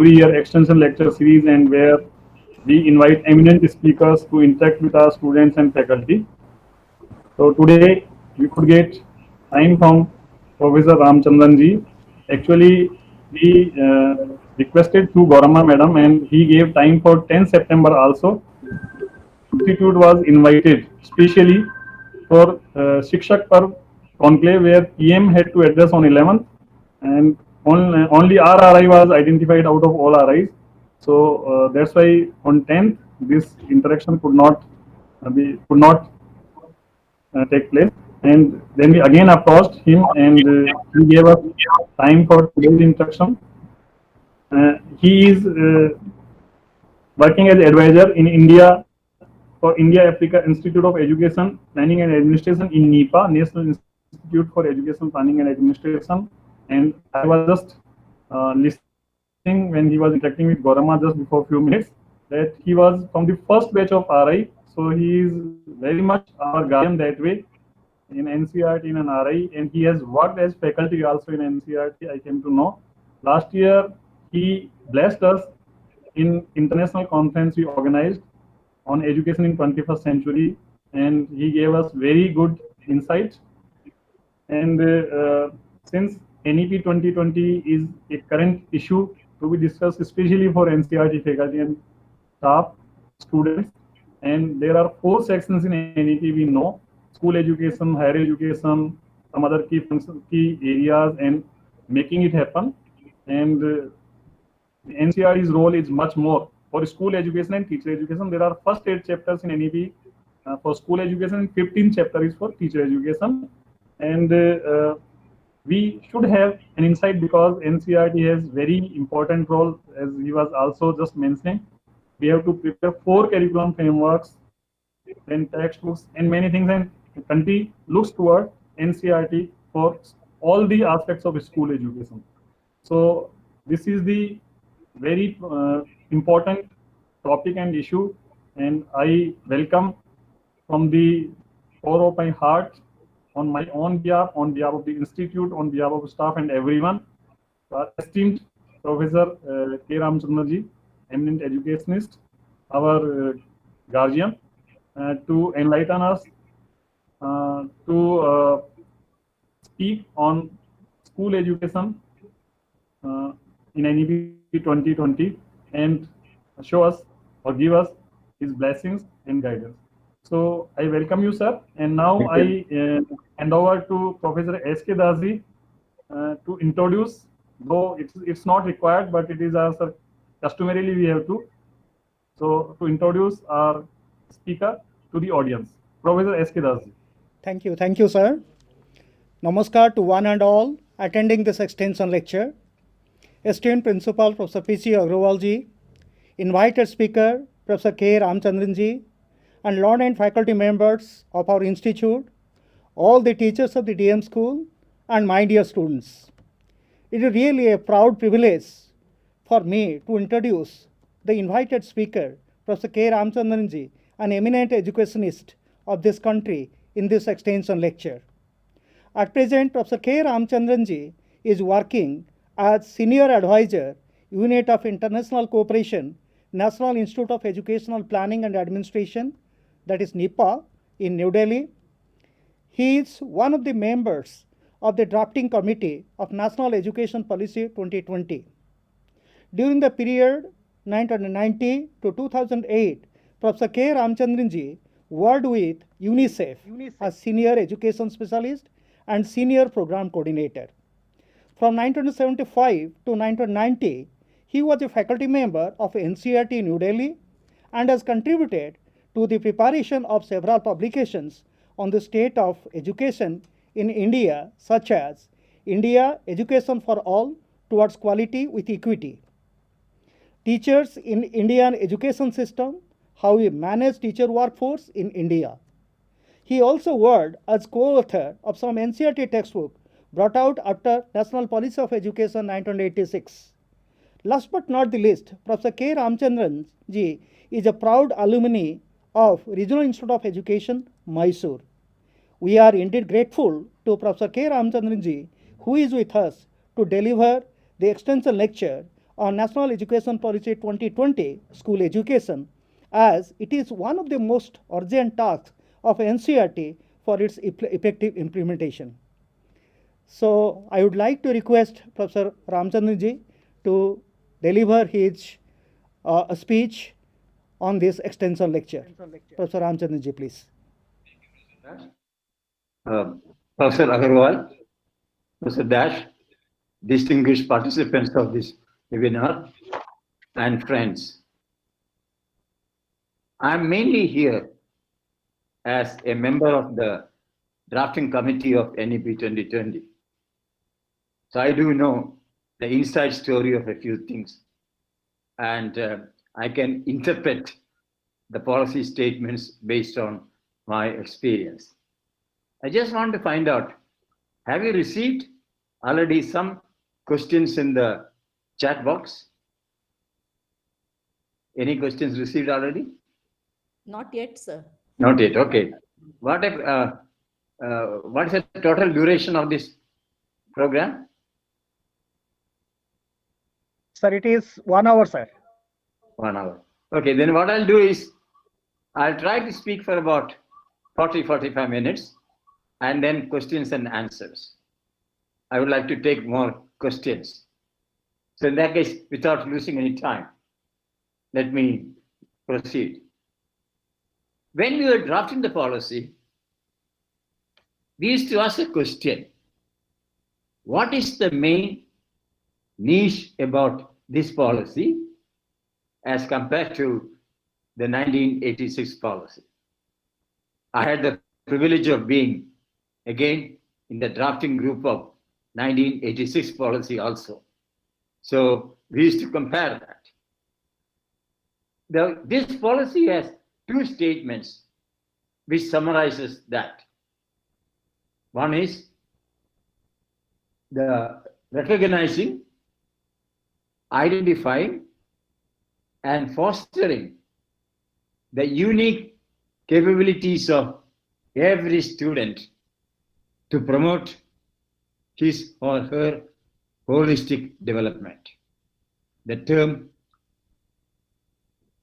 every year extension lecture series, and where we invite eminent speakers to interact with our students and faculty. So today we could get time from Professor Ramchandran ji. Actually, we requested to Gaurama madam, and he gave time for 10 September also. Institute was invited specially for Shikshak Parv conclave, where PM had to address on 11th, and only our RI was identified out of all RIs. So that's why on 10th this interaction could not take place. And then we again approached him, and he gave us time for today's introduction. He is working as advisor in India for India Africa Institute of Education, Planning and Administration in NIPA, National Institute for Education, Planning and Administration. And I was just listening when he was interacting with Gaurama just before a few minutes, that he was from the first batch of RI. So he is very much our guardian that way in NCERT in an RI, and he has worked as faculty also in NCERT. I came to know last year he blessed us in international conference we organized on education in 21st century, and he gave us very good insights. And since NEP 2020 is a current issue to be discussed, especially for NCERT faculty and staff, students, and there are 4 sections in NEP we know: school education, higher education, some other key areas, and making it happen. And NCERT's role is much more for school education and teacher education. There are first 8 chapters in NEP for school education, and 15th chapter is for teacher education. And we should have an insight, because NCERT has very important role, as he was also just mentioning. We have to prepare 4 curriculum frameworks, then textbooks, and many things. And the country looks toward NCERT for all the aspects of school education. So this is the very important topic and issue, and I welcome from the core of my heart, on my own behalf, on behalf of the institute, on behalf of staff and everyone, esteemed Professor K. Ramchandran, eminent educationist, our guardian, to enlighten us, to speak on school education in NEP 2020, and show us or give us his blessings and guidance. So I welcome you, sir. And now I hand over to Professor S.K. Dasji to introduce, though it's not required, but it is as customarily we have to. So to introduce our speaker to the audience, Professor S.K. Dasji. Thank you, sir. Namaskar to one and all attending this extension lecture. Esteemed Principal Professor P.C. Agrawal ji, invited speaker Professor K. Ramchandran ji, and Lord and faculty members of our institute, all the teachers of the DM school, and my dear students. It is really a proud privilege for me to introduce the invited speaker, Professor K. Ramchandran ji, an eminent educationist of this country, in this extension lecture. At present, Professor K. Ramchandran ji is working as Senior Advisor, Unit of International Cooperation, National Institute of Educational Planning and Administration, that is NIPA, in New Delhi. He is one of the members of the drafting committee of National Education Policy 2020. During the period 1990 to 2008, Professor K. Ramchandran ji worked with UNICEF as Senior Education Specialist and Senior Program Coordinator. From 1975 to 1990, he was a faculty member of NCERT New Delhi and has contributed to the preparation of several publications on the state of education in India, such as India Education for All Towards Quality with Equity, Teachers in Indian Education System, How we Manage Teacher Workforce in India. He also worked as co-author of some NCERT textbook brought out after National Policy of Education 1986. Last but not the least, Professor K. Ramchandran ji is a proud alumni of Regional Institute of Education, Mysore. We are indeed grateful to Professor K. Ramchandran ji, who is with us to deliver the extension lecture on National Education Policy 2020, School Education, as it is one of the most urgent tasks of NCERT for its effective implementation. So I would like to request Professor Ramchandranji to deliver his speech on this extension lecture. Professor Ramchandranji, please. Professor Agarwal, Professor Dash, distinguished participants of this webinar, and friends. I'm mainly here as a member of the drafting committee of NEP 2020. So I do know the inside story of a few things, and I can interpret the policy statements based on my experience. I just want to find out, have you received already some questions in the chat box? Any questions received already? Not yet, sir. Not yet, okay. What is the total duration of this program? Sir, it is 1 hour, sir. 1 hour. Okay, then what I'll do is, I'll try to speak for about 40-45 minutes, and then questions and answers. I would like to take more questions. So in that case, without losing any time, let me proceed. When we were drafting the policy, we used to ask a question: what is the main niche about this policy as compared to the 1986 policy? I had the privilege of being again in the drafting group of 1986 policy also. So we used to compare that. This policy has two statements which summarizes that. One is the recognizing, identifying, and fostering the unique capabilities of every student to promote his or her holistic development. The term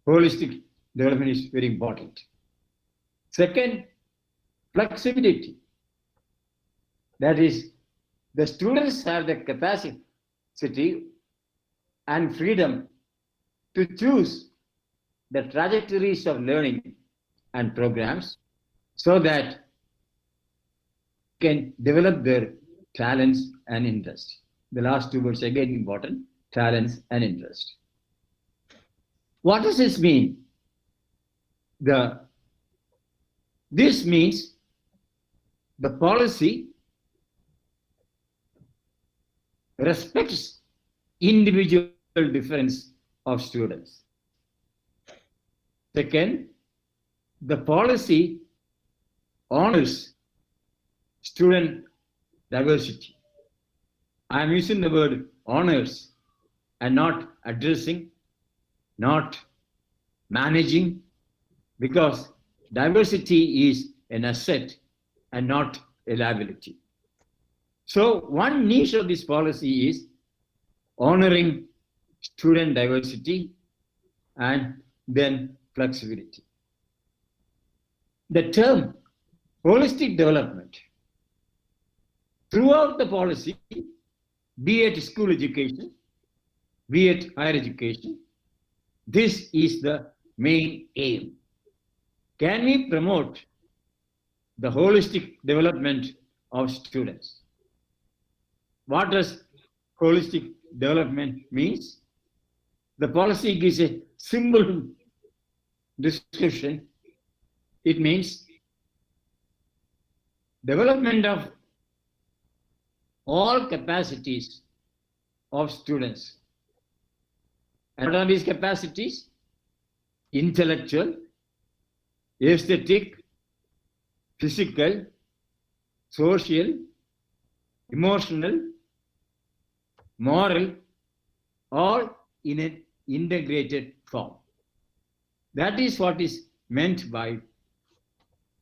holistic development is very important. Second, flexibility. That is, the students have the capacity and freedom to choose the trajectories of learning and programs so that can develop their talents and interest. The last two words again important: talents and interest. What does this mean? This means the policy respects individual difference of students. Second, the policy honors student diversity. I am using the word honors and not addressing, not managing, because diversity is an asset and not a liability. So one niche of this policy is honoring student diversity and then flexibility. The term holistic development throughout the policy, be it school education, be it higher education, this is the main aim. Can we promote the holistic development of students? What does holistic development means? The policy gives a simple description. It means development of all capacities of students. And what are these capacities? Intellectual, aesthetic, physical, social, emotional, moral, all in an integrated form. That is what is meant by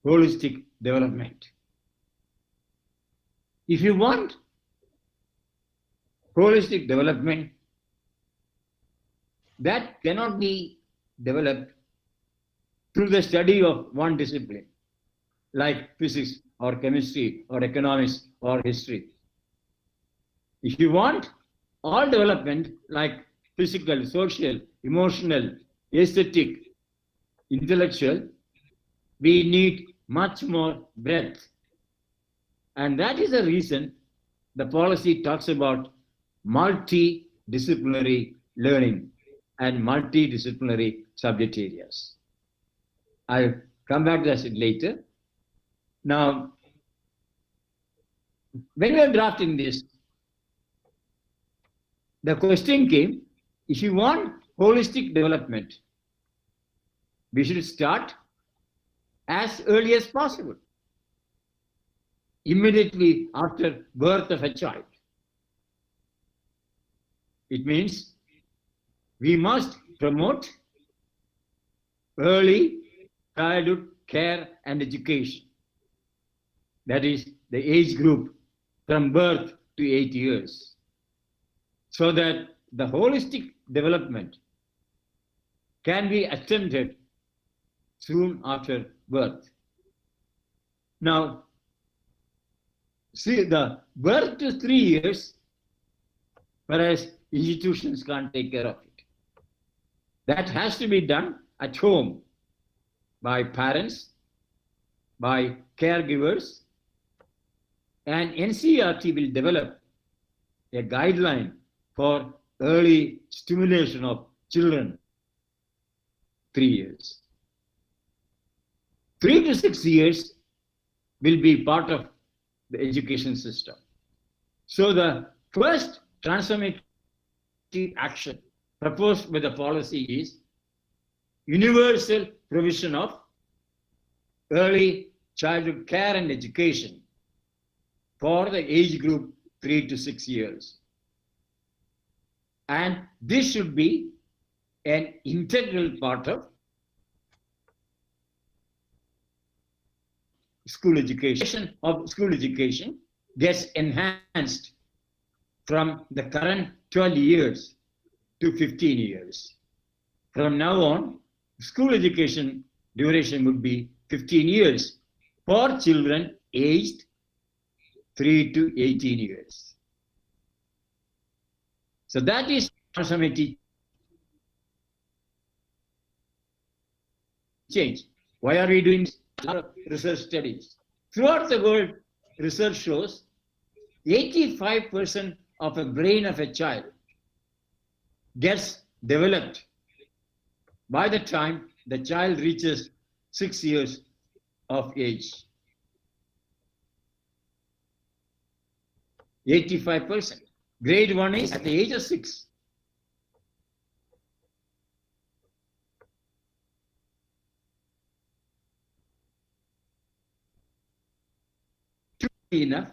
holistic development. If you want holistic development, that cannot be developed through the study of one discipline, like physics or chemistry or economics or history. If you want all development like physical, social, emotional, aesthetic, intellectual, we need much more breadth. And that is the reason the policy talks about multidisciplinary learning and multidisciplinary subject areas. I'll come back to that later. Now, when we are drafting this, the question came, if you want holistic development, we should start as early as possible, immediately after birth of a child. It means we must promote early childhood care and education. That is the age group from birth to 8 years, so that the holistic development can be attempted soon after birth. Now, see, the birth to 3 years, whereas institutions can't take care of it. That has to be done at home by parents, by caregivers, and NCERT will develop a guideline for early stimulation of children 3 years. 3 to 6 years will be part of the education system. So the first transformative action proposed by the policy is universal provision of early childhood care and education for the age group 3 to 6 years. And this should be an integral part of school education. School education gets enhanced from the current 12 years to 15 years. From now on, school education duration would be 15 years for children aged 3 to 18 years. So that is transformative change. Why are we doing research studies? Throughout the world, research shows 85% of a brain of a child gets developed by the time the child reaches 6 years of age. 85%. Grade 1 is at the age of 6. Enough,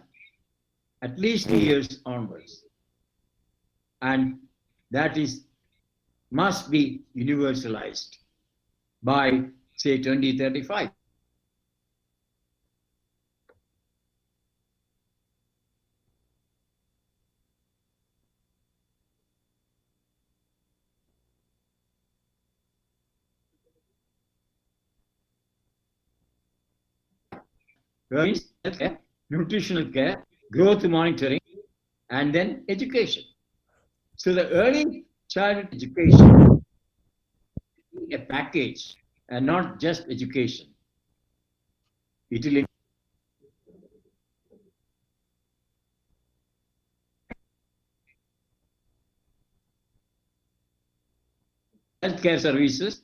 at least 2 years onwards, and that is must be universalized by, say, 2035. Means healthcare, nutritional care, growth monitoring, and then education. So the early childhood education is a package and not just education. It will healthcare services,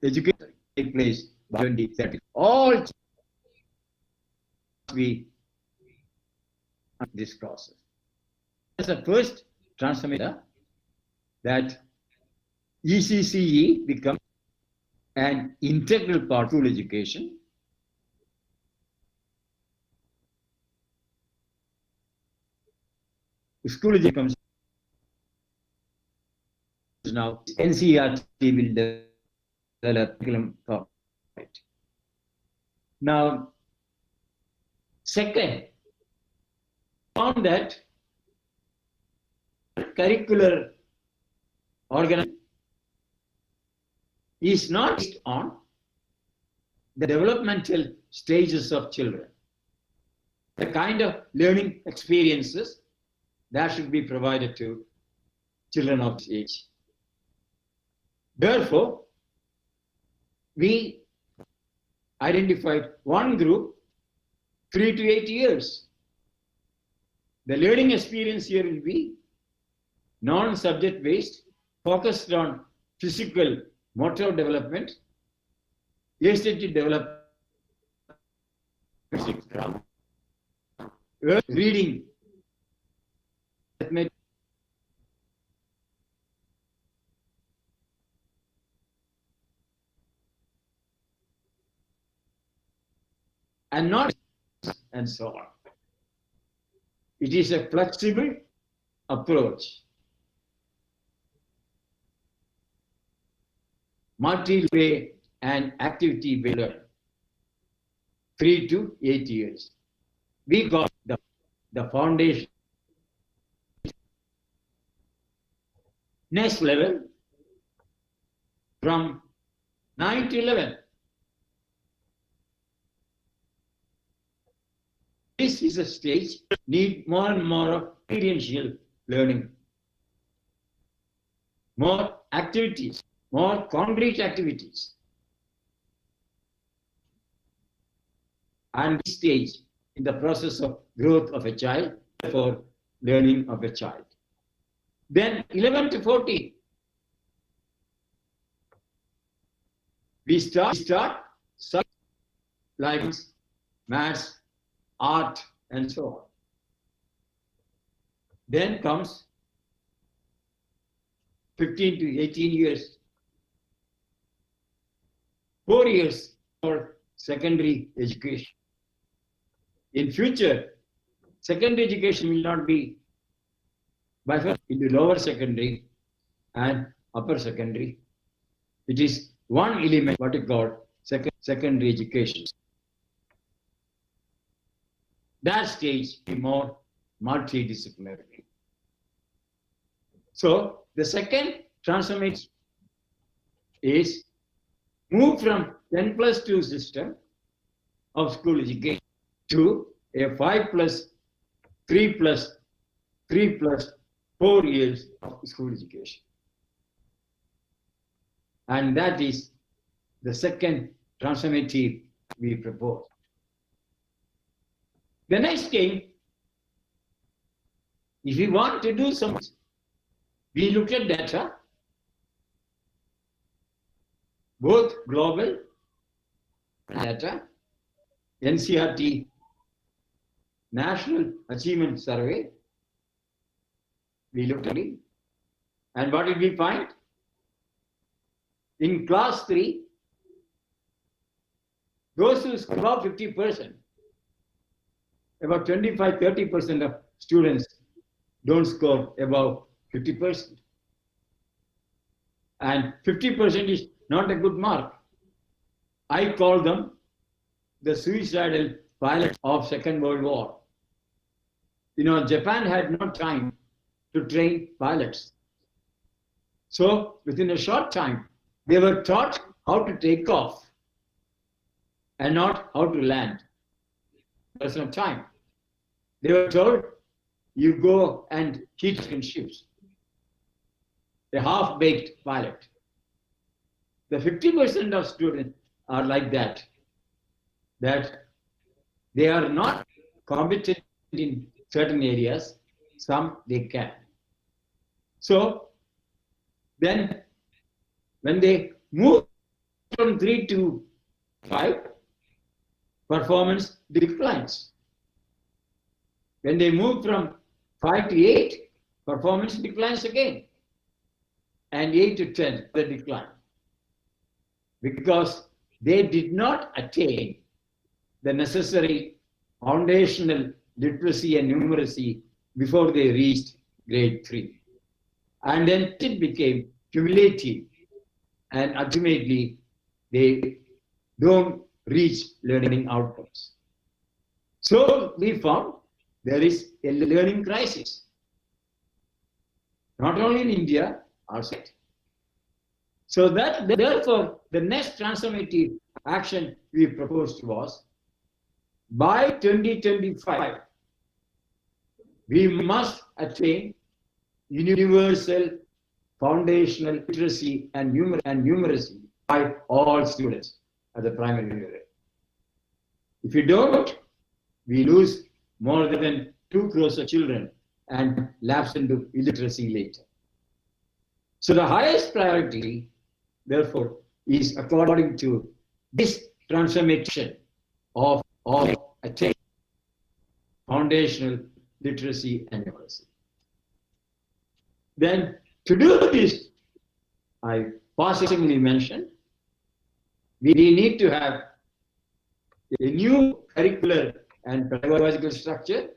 education take place by 2030. All must be this process. That's the first transformation, that ECCE becomes an integral part of school education. School education now NCERT will develop curriculum for it. Now, Second, found that curricular organization is not based on the developmental stages of children. The kind of learning experiences that should be provided to children of this age. Therefore, we identified one group, 3 to 8 years. The learning experience here will be non-subject based, focused on physical motor development, aesthetic development, reading, and not, and so on. It is a flexible approach. Multi-way and activity-based learning, 3 to 8 years. We got the foundation. Next level, from 9 to 11. This is a stage need more and more of experiential learning, more activities, more concrete activities. And this stage in the process of growth of a child, for learning of a child. Then 11 to 14, we start like maths, art, and so on. Then comes 15 to 18 years, 4 years for secondary education. In future, secondary education will not be bifurcated into lower secondary and upper secondary. It is one element, what is called secondary education. That stage is more multidisciplinary. So the second transformation is move from 10+2 system of school education to a 5+3+3+4 years of school education. And that is the second transformative we propose. The next thing, if we want to do something, we look at data, both global data, NCERT National Achievement Survey, we looked at it, and what did we find? In class 3, those who score above 50%, about 25-30% of students don't score above 50%. And 50% is not a good mark. I call them the suicidal pilots of Second World War. You know, Japan had no time to train pilots. So within a short time, they were taught how to take off and not how to land. There's no time. They were told, you go and teach ships. A half-baked pilot. The 50% of students are like that they are not competent in certain areas, some they can. So then when they move from 3 to 5, performance declines. When they move from 5 to 8, performance declines again. And 8 to 10, the decline. Because they did not attain the necessary foundational literacy and numeracy before they reached grade 3. And then it became cumulative, and ultimately they don't reach learning outcomes. So we found there is a learning crisis, not only in India, also. So that therefore the next transformative action we proposed was, by 2025, we must attain universal foundational literacy and numeracy by all students at the primary level. If you don't, we lose more than 2 crores of children and lapse into illiteracy later. So the highest priority, therefore, is according to this transformation of attaining foundational literacy and numeracy. Then to do this, I passingly mentioned, we need to have a new curricular and pedagogical structure.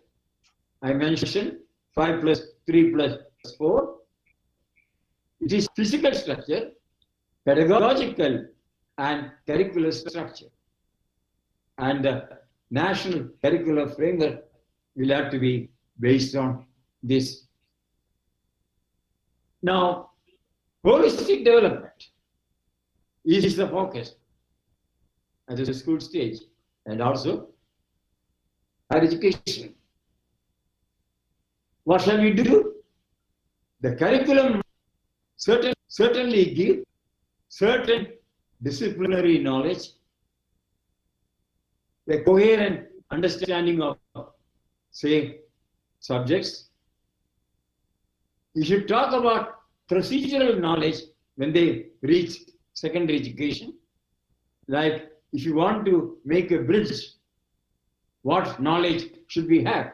I mentioned 5 plus 3 plus 4. It is physical structure, pedagogical and curricular structure. And the national curricular framework will have to be based on this. Now, holistic development is the focus at the school stage and also higher education. What shall we do? The curriculum certainly give certain disciplinary knowledge, a coherent understanding of, say, subjects. You should talk about procedural knowledge when they reach secondary education. Like if you want to make a bridge, what knowledge should we have?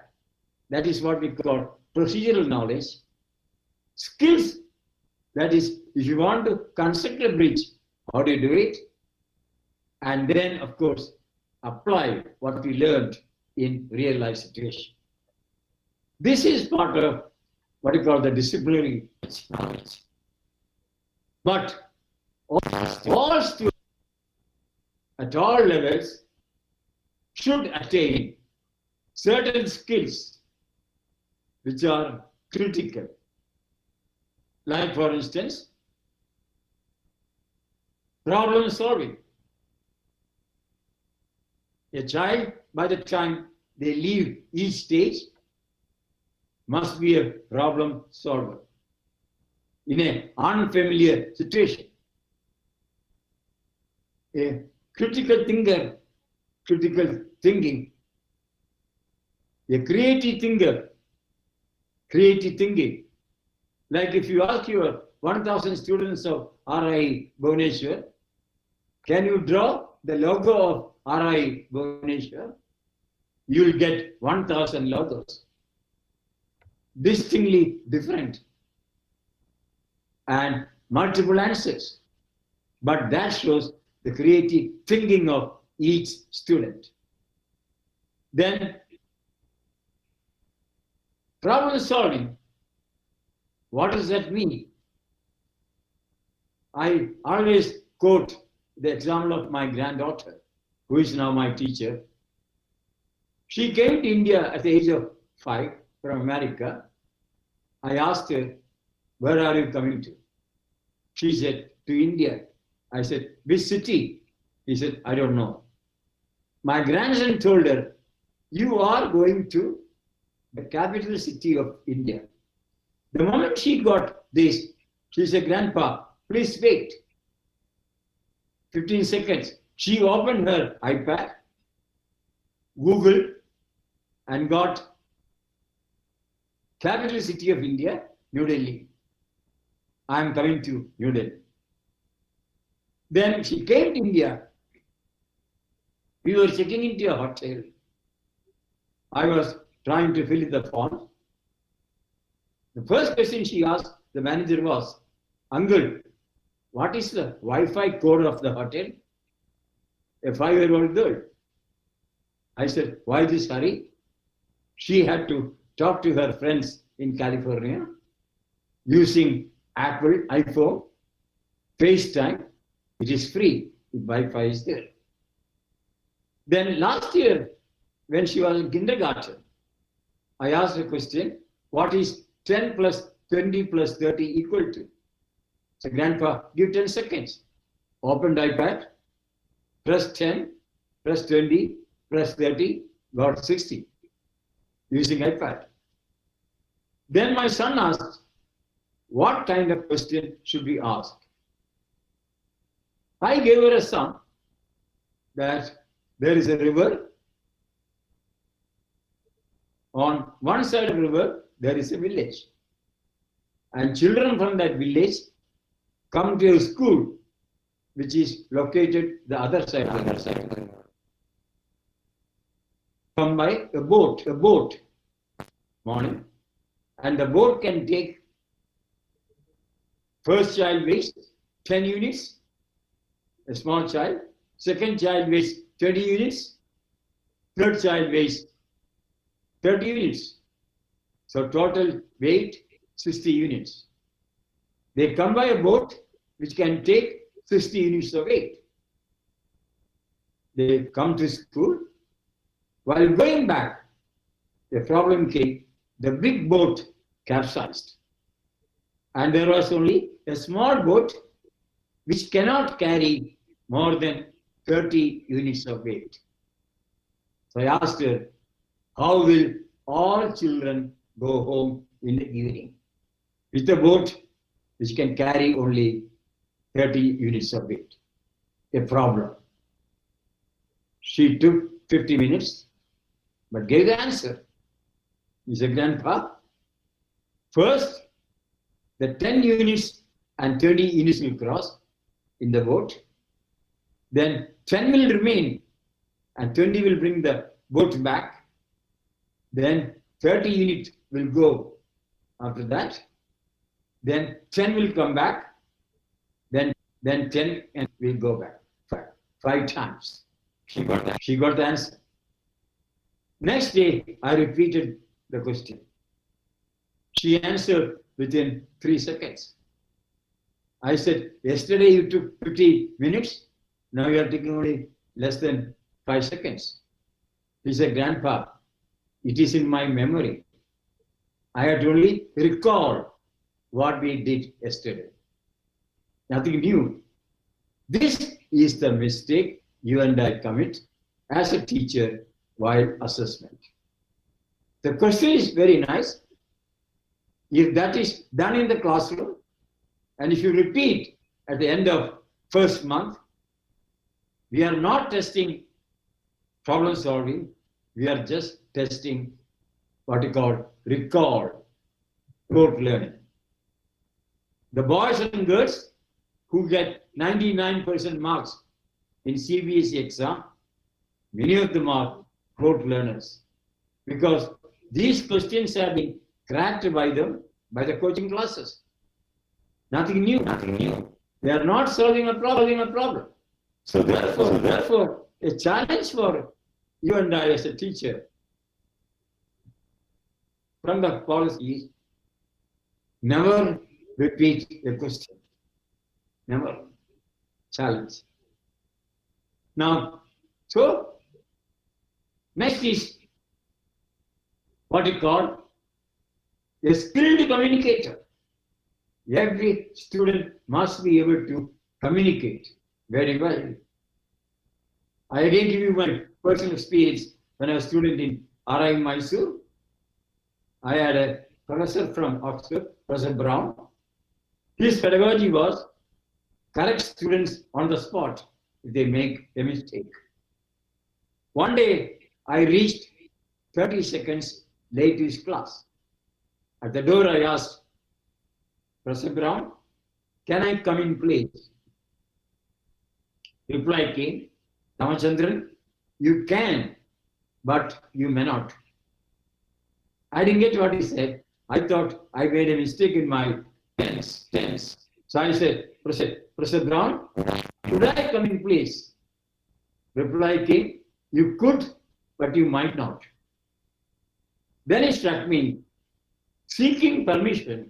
That is what we call procedural knowledge. Skills, that is, if you want to construct a bridge, how do you do it? And then, of course, apply what we learned in real life situation. This is part of what we call the disciplinary knowledge. But all students at all levels should attain certain skills which are critical. Like, for instance, problem solving. A child, by the time they leave each stage, must be a problem solver in an unfamiliar situation. A critical thinker, critical thinking. A creative thinker, creative thinking. Like if you ask your 1,000 students of RI Bhubaneswar, can you draw the logo of RI Bhubaneswar? You will get 1,000 logos. Distinctly different and multiple answers. But that shows the creative thinking of each student. Then problem solving. What does that mean? I always quote the example of my granddaughter, who is now my teacher. She came to India at the age of 5 from America. I asked her, where are you coming to? She said, to India. I said, which city? He said, I don't know. My grandson told her, you are going to the capital city of India. The moment she got this, she said, Grandpa, please wait. 15 seconds. She opened her iPad, Googled, and got capital city of India, New Delhi. I am coming to New Delhi. Then she came to India. We were checking into a hotel. I was trying to fill in the form. The first question she asked the manager was, Uncle, what is the Wi-Fi code of the hotel? A 5-year-old girl. I said, why this hurry? She had to talk to her friends in California using Apple, iPhone, FaceTime. It is free if Wi-Fi is there. Then last year, when she was in kindergarten, I asked a question, what is 10 plus 20 plus 30 equal to? So grandpa, give 10 seconds. Opened iPad, press 10, press 20, press 30, got 60 using iPad. Then my son asked, what kind of question should we ask? I gave her a sum that there is a river. On one side of the river, there is a village. And children from that village come to a school which is located the other side of the river. Come by a boat, morning. And the boat can take, first child weighs 10 units, a small child. Second child weighs 20 units. Third child weighs 30 units. So total weight 60 units. They come by a boat which can take 60 units of weight. They come to school. While going back, the problem came, the big boat capsized. And there was only a small boat which cannot carry more than 30 units of weight. So I asked her, how will all children go home in the evening with a boat which can carry only 30 units of weight? A problem. She took 50 minutes, but gave the answer. He said, Grandpa, first the 10 units and 30 units will cross in the boat. Then 10 will remain and 20 will bring the boat back. Then 30 units will go after that. Then 10 will come back. Then 10 and will go back. Five times. She got the answer. Next day, I repeated the question. She answered within 3 seconds. I said, yesterday you took 50 minutes. Now you are taking only less than 5 seconds. He said, Grandpa, it is in my memory. I had only recalled what we did yesterday. Nothing new. This is the mistake you and I commit as a teacher while assessment. The question is very nice. If that is done in the classroom, and if you repeat at the end of first month, we are not testing problem solving, we are just testing what you call recall, rote learning. The boys and girls who get 99% marks in CBSE exam, many of them are rote learners because these questions have been cracked by them by the coaching classes. Nothing new. They are not solving a problem. So therefore, a challenge for you and I as a teacher from the policy is never repeat a question. Never. Challenge. Now, so next is what you call a skilled communicator. Every student must be able to communicate very well. I again give you my personal experience when I was a student in RI Mysore. I had a professor from Oxford, Professor Brown. His pedagogy was correct students on the spot if they make a mistake. One day, I reached 30 seconds late to his class. At the door, I asked, Professor Brown, can I come in, please? Reply came, Ramachandran, you can, but you may not. I didn't get what he said. I thought I made a mistake in my tense. So I said, Professor Brown, could I come in, please? Reply came, you could, but you might not. Then it struck me, seeking permission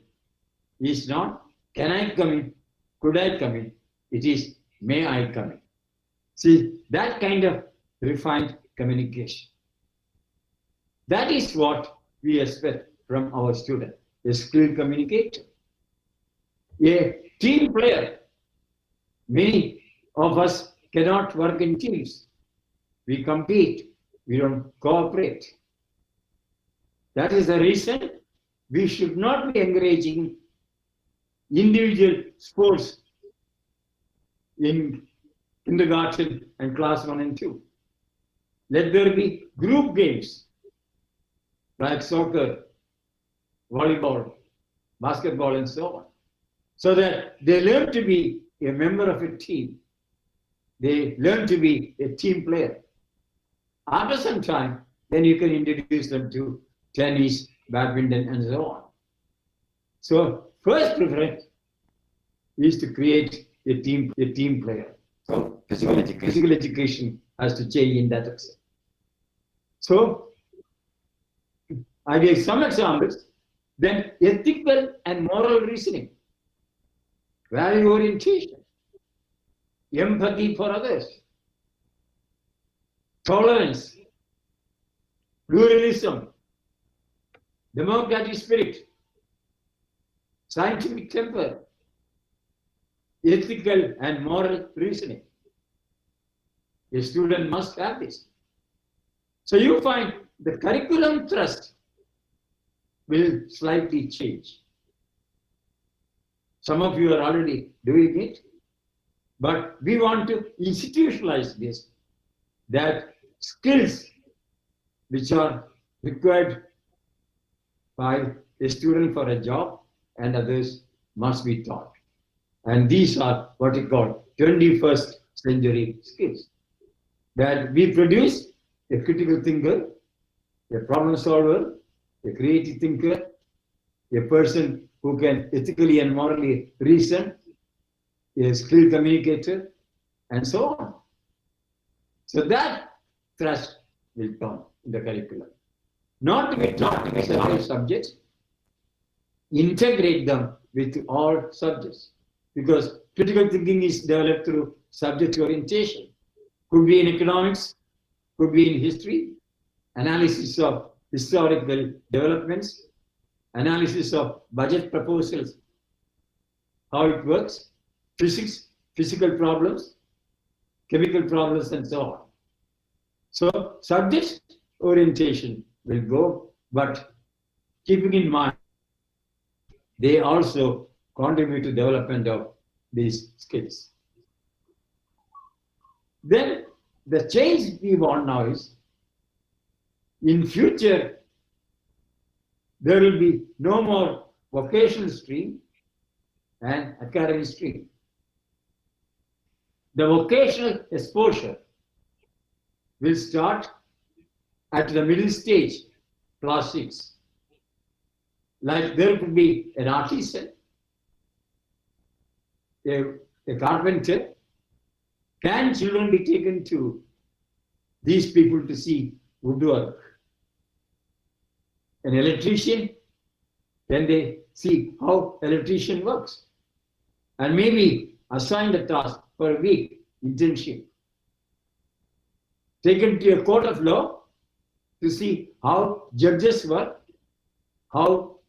is not, can I come in, could I come in? It is, may I come in? See, that kind of refined communication. That is what we expect from our student, a skilled communicator, a team player. Many of us cannot work in teams. We compete, we don't cooperate. That is the reason we should not be encouraging individual sports in kindergarten and class 1 and 2. Let there be group games like soccer, volleyball, basketball, and so on, so that they learn to be a member of a team. They learn to be a team player. After some time, then you can introduce them to tennis, badminton, and so on. So first preference is to create a team player. So physical education has to change in that extent. So I gave some examples. Then ethical and moral reasoning, value orientation, empathy for others, tolerance, pluralism, democratic spirit, scientific temper, ethical and moral reasoning. A student must have this. So you find the curriculum thrust will slightly change. Some of you are already doing it, but we want to institutionalize this, that skills which are required by a student for a job and others must be taught. And these are what we call 21st century skills. That we produce a critical thinker, a problem solver, a creative thinker, a person who can ethically and morally reason, a skilled communicator, and so on. So that thrust will come in the curriculum. Not to be taught in several subjects, integrate them with all subjects. Because critical thinking is developed through subject orientation. Could be in economics, could be in history, analysis of historical developments, analysis of budget proposals, how it works, physics, physical problems, chemical problems, and so on. So subject orientation will go, but keeping in mind, they also contribute to development of these skills. Then the change we want now is, in future, there will be no more vocational stream and academic stream. The vocational exposure will start at the middle stage, class 6. Like there could be an artisan, a carpenter. Can children be taken to these people to see woodwork? An electrician, then they see how electrician works, and maybe assign the task for a week, internship. Taken to a court of law to see how judges work, how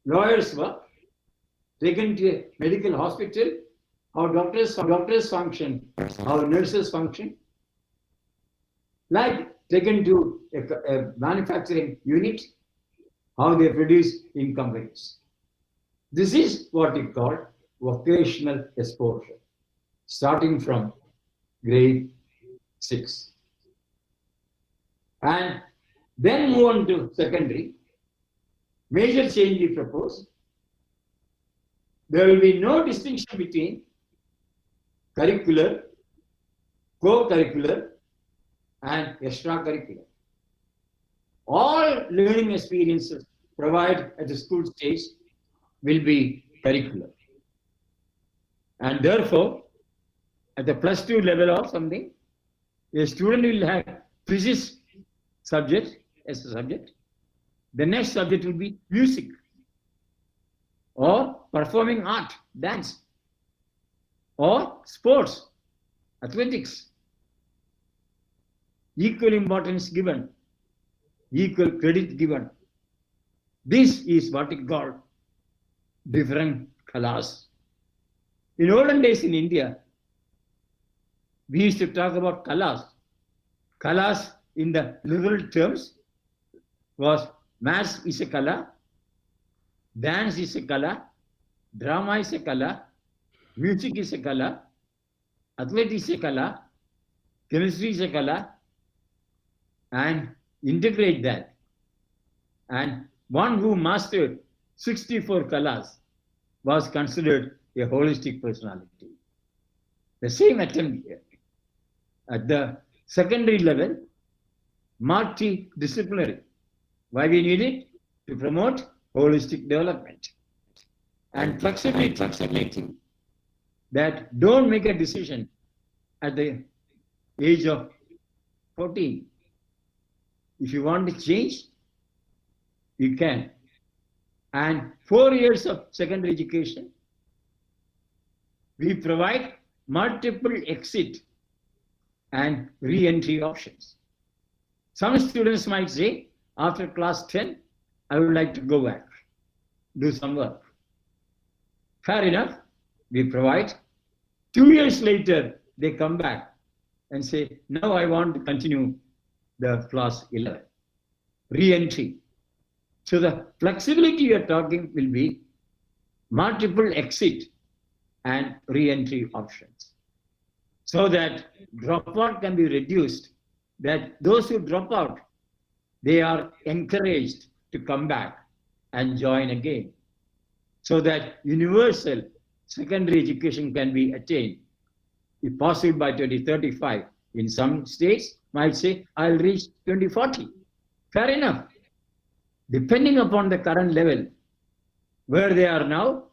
lawyers work. Taken to a medical hospital, how doctors function, how nurses function. Like taken to a manufacturing unit, how they produce in companies. This is what we call vocational exposure, starting from grade 6. And then move on to secondary. Major change we propose. There will be no distinction between curricular, co-curricular, and extracurricular. All learning experiences provided at the school stage will be curricular. And therefore, at the +2 level or something, a student will have physics subject as a subject. The next subject will be music or performing art, dance, or sports, athletics. Equal importance given equal credit given. This is what we call different kalas. In olden days in India, we used to talk about kalas. Kalas in the liberal terms was maths is a kala, dance is a kala, drama is a kala, music is a kala, athletics is a kala, chemistry is a kala, and integrate that. And one who mastered 64 kalas was considered a holistic personality. The same attempt here. At the secondary level, multidisciplinary. Why we need it? To promote holistic development. And flexibility. That don't make a decision at the age of 14. If you want to change, you can. And 4 years of secondary education, we provide multiple exit and re-entry options. Some students might say, after class 10, I would like to go back, do some work. Fair enough, we provide. 2 years later, they come back and say, now I want to continue the class 11. Re-entry. So the flexibility you are talking will be multiple exit and re-entry options, so that dropout can be reduced, that those who drop out, they are encouraged to come back and join again, so that universal secondary education can be attained, if possible by 2035. In some states might say, I'll reach 2040. Fair enough. Depending upon the current level, where they are now,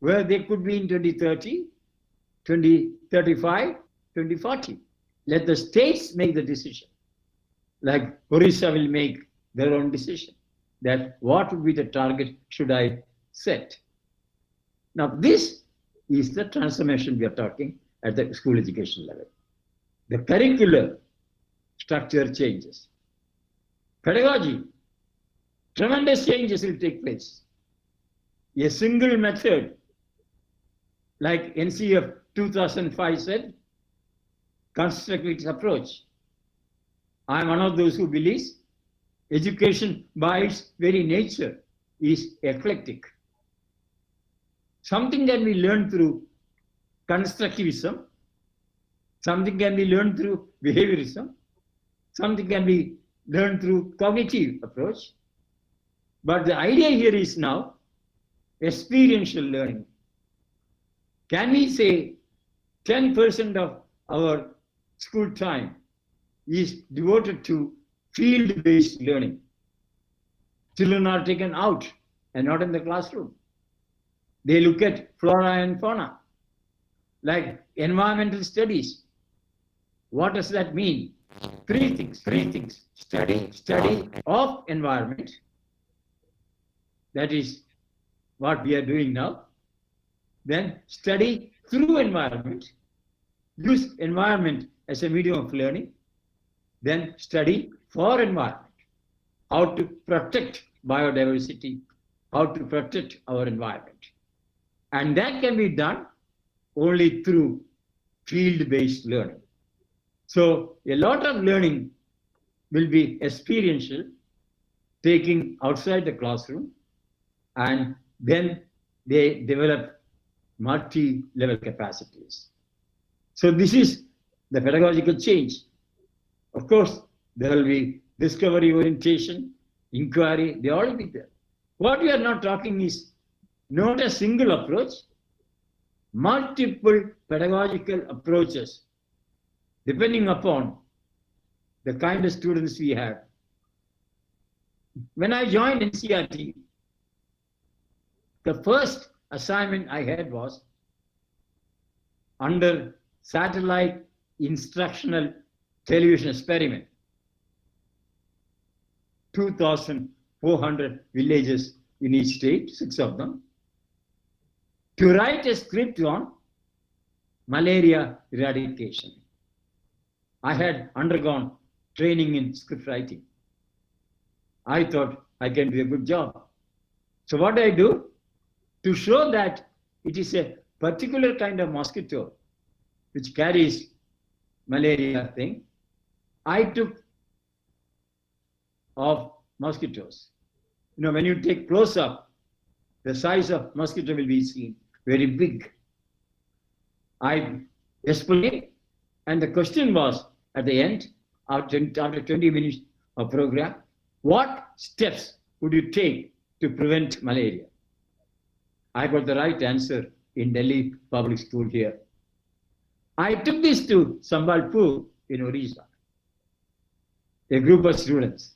where they could be in 2030, 2035, 2040. Let the states make the decision. Like Orissa will make their own decision, that what would be the target should I set. Now this is the transformation we are talking at the school education level. The curricular structure changes. Pedagogy, tremendous changes will take place. A single method, like NCF 2005 said, constructivist approach. I am one of those who believes education by its very nature is eclectic. Something can be learned through constructivism, something can be learned through behaviorism, something can be learned through cognitive approach. But the idea here is now experiential learning. Can we say 10% of our school time is devoted to field-based learning? Children are taken out and not in the classroom. They look at flora and fauna, like environmental studies. What does that mean? Three things. Study of environment. That is what we are doing now. Then study through environment. Use environment as a medium of learning. Then study for environment. How to protect biodiversity, how to protect our environment. And that can be done only through field-based learning. So a lot of learning will be experiential, taking outside the classroom, and then they develop multi-level capacities. So this is the pedagogical change. Of course, there will be discovery orientation, inquiry, they all will be there. What we are not talking is not a single approach, multiple pedagogical approaches, depending upon the kind of students we have. When I joined NCERT, the first assignment I had was under satellite instructional television experiment. 2,400 villages in each state, 6 of them, to write a script on malaria eradication. I had undergone training in script writing. I thought I can do a good job. So what I do, to show that it is a particular kind of mosquito which carries malaria thing, I took of mosquitoes. You know, when you take close up, the size of mosquito will be seen very big. I explained, and the question was at the end, after 20 minutes of program, what steps would you take to prevent malaria? I got the right answer in Delhi public school here. I took this to Sambalpur in Orissa. A group of students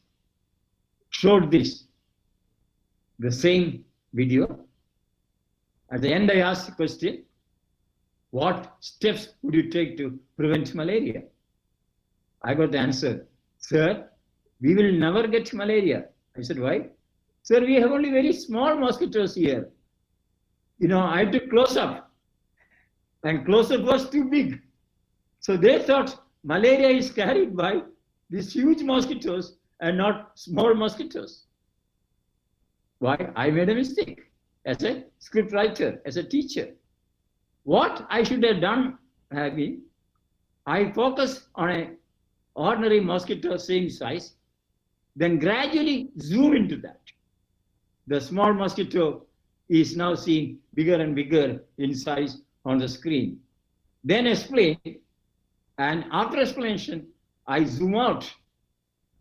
showed this, the same video. At the end, I asked the question, what steps would you take to prevent malaria? I got the answer, sir, we will never get malaria. I said, why? Sir, we have only very small mosquitoes here. You know, I took close-up, and close-up was too big. So they thought malaria is carried by these huge mosquitoes and not small mosquitoes. Why? I made a mistake as a script writer, as a teacher. What I should have done have been, I focus on an ordinary mosquito same size, then gradually zoom into that. The small mosquito is now seen bigger and bigger in size on the screen. Then explain, and after explanation, I zoom out.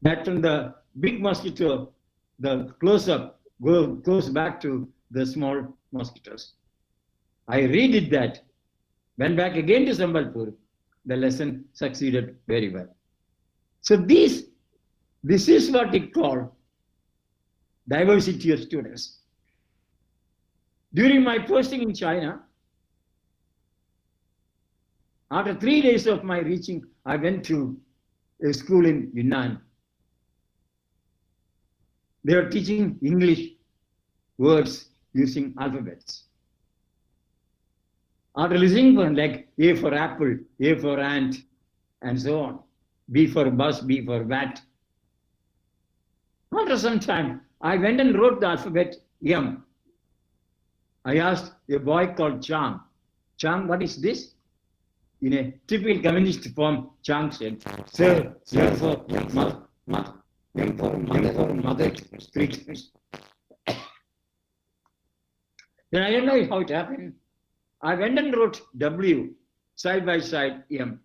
That from the big mosquito, the close-up goes back to the small mosquitoes. I redid that, went back again to Sambalpur. The lesson succeeded very well. So this is what we call diversity of students. During my posting in China, after 3 days of my reaching, I went to a school in Yunnan. They were teaching English words using alphabets. After listening for like A for apple, A for ant, and so on, B for bus, B for bat. After some time, I went and wrote the alphabet M. I asked a boy called Chang, Chang, what is this? In a typical communist form, Chang said, sir, M for mother, street. Then I don't know how it happened. I went and wrote W side by side M.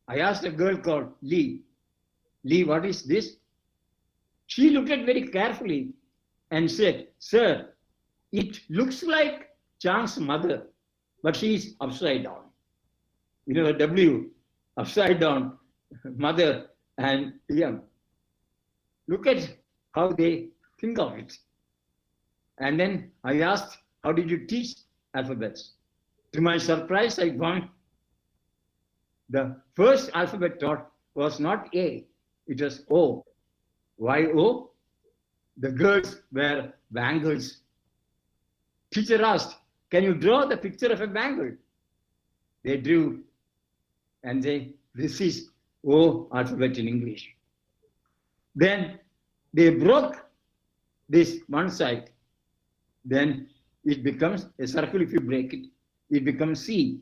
I asked a girl called Lee, Lee, what is this? She looked at very carefully and said, sir, it looks like Chang's mother, but she is upside down. You know, the W, upside down, mother and M. Look at how they think of it. And then I asked, how did you teach alphabets? To my surprise, I found the first alphabet taught was not A, it was O. Why O? The girls wear bangles. Teacher asked, can you draw the picture of a bangle? They drew, and this is O alphabet in English. Then they broke this one side. Then it becomes a circle. If you break it, it becomes C.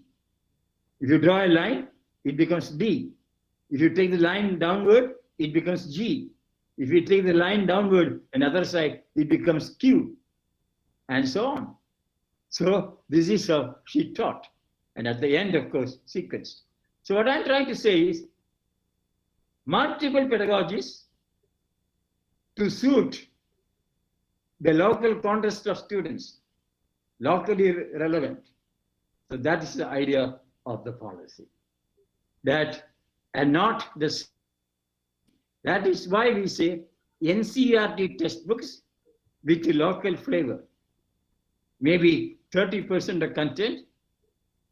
If you draw a line, it becomes D. If you take the line downward, it becomes G. If you take the line downward, another side, it becomes Q, and so on. So this is how she taught. And at the end, of course, sequence. So what I'm trying to say is multiple pedagogies to suit the local context of students, locally relevant. So that is the idea of the policy. That and not the. That is why we say NCERT textbooks with local flavor. Maybe 30% of content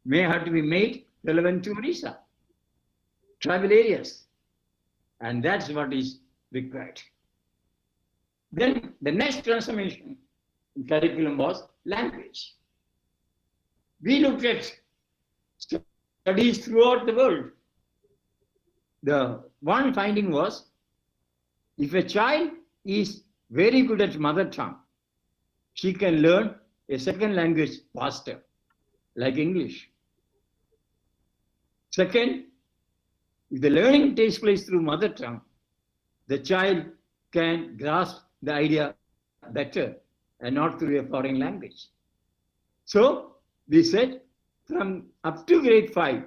may have to be made relevant to Orissa, tribal areas. And that's what is required. Then the next transformation in curriculum was language. We looked at studies throughout the world. The one finding was, if a child is very good at mother tongue, she can learn a second language faster, like English. Second, if the learning takes place through mother tongue, the child can grasp the idea better and not through a foreign language. So we said from up to grade 5,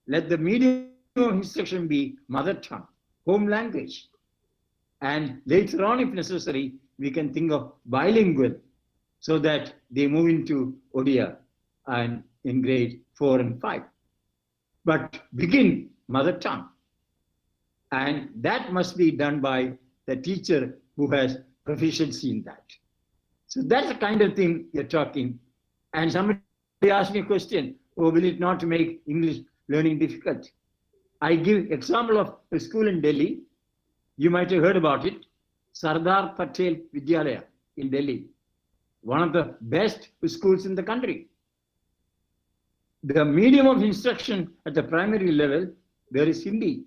let the medium of instruction be mother tongue, home language. And later on, if necessary, we can think of bilingual so that they move into Odia and in grade 4 and 5. But begin mother tongue. And that must be done by the teacher who has proficiency in that. So that's the kind of thing you're talking. And somebody asked me a question, oh, will it not make English learning difficult? I give example of a school in Delhi. You might have heard about it, Sardar Patel Vidyalaya in Delhi, one of the best schools in the country. The medium of instruction at the primary level, there is Hindi.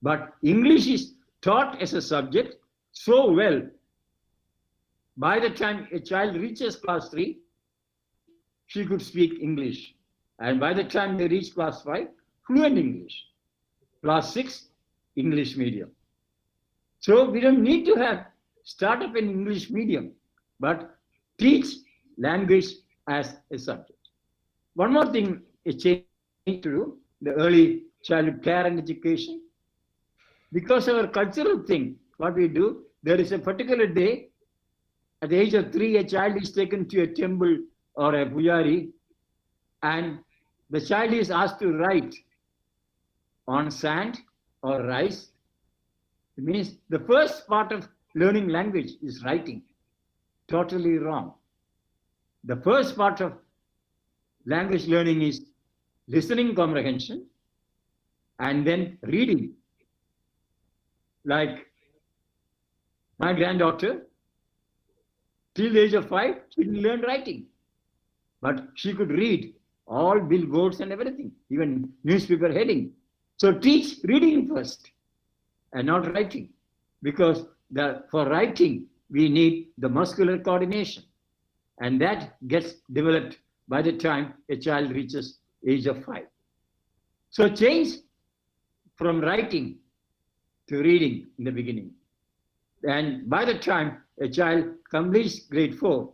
But English is taught as a subject so well, by the time a child reaches class 3, she could speak English. And by the time they reach class 5, fluent English. Class 6, English medium. So we don't need to have start up in English medium, but teach language as a subject. One more thing is change to do, the early childhood care and education. Because of our cultural thing, what we do, there is a particular day, at the age of 3, a child is taken to a temple or a pujari, and the child is asked to write on sand or rice. It means the first part of learning language is writing. Totally wrong. The first part of language learning is listening comprehension and then reading. Like my granddaughter, till the age of 5, she didn't learn writing. But she could read all billboards and everything, even newspaper heading. So teach reading first and not writing. Because for writing, we need the muscular coordination. And that gets developed by the time a child reaches age of 5. So change from writing to reading in the beginning. And by the time a child completes grade 4,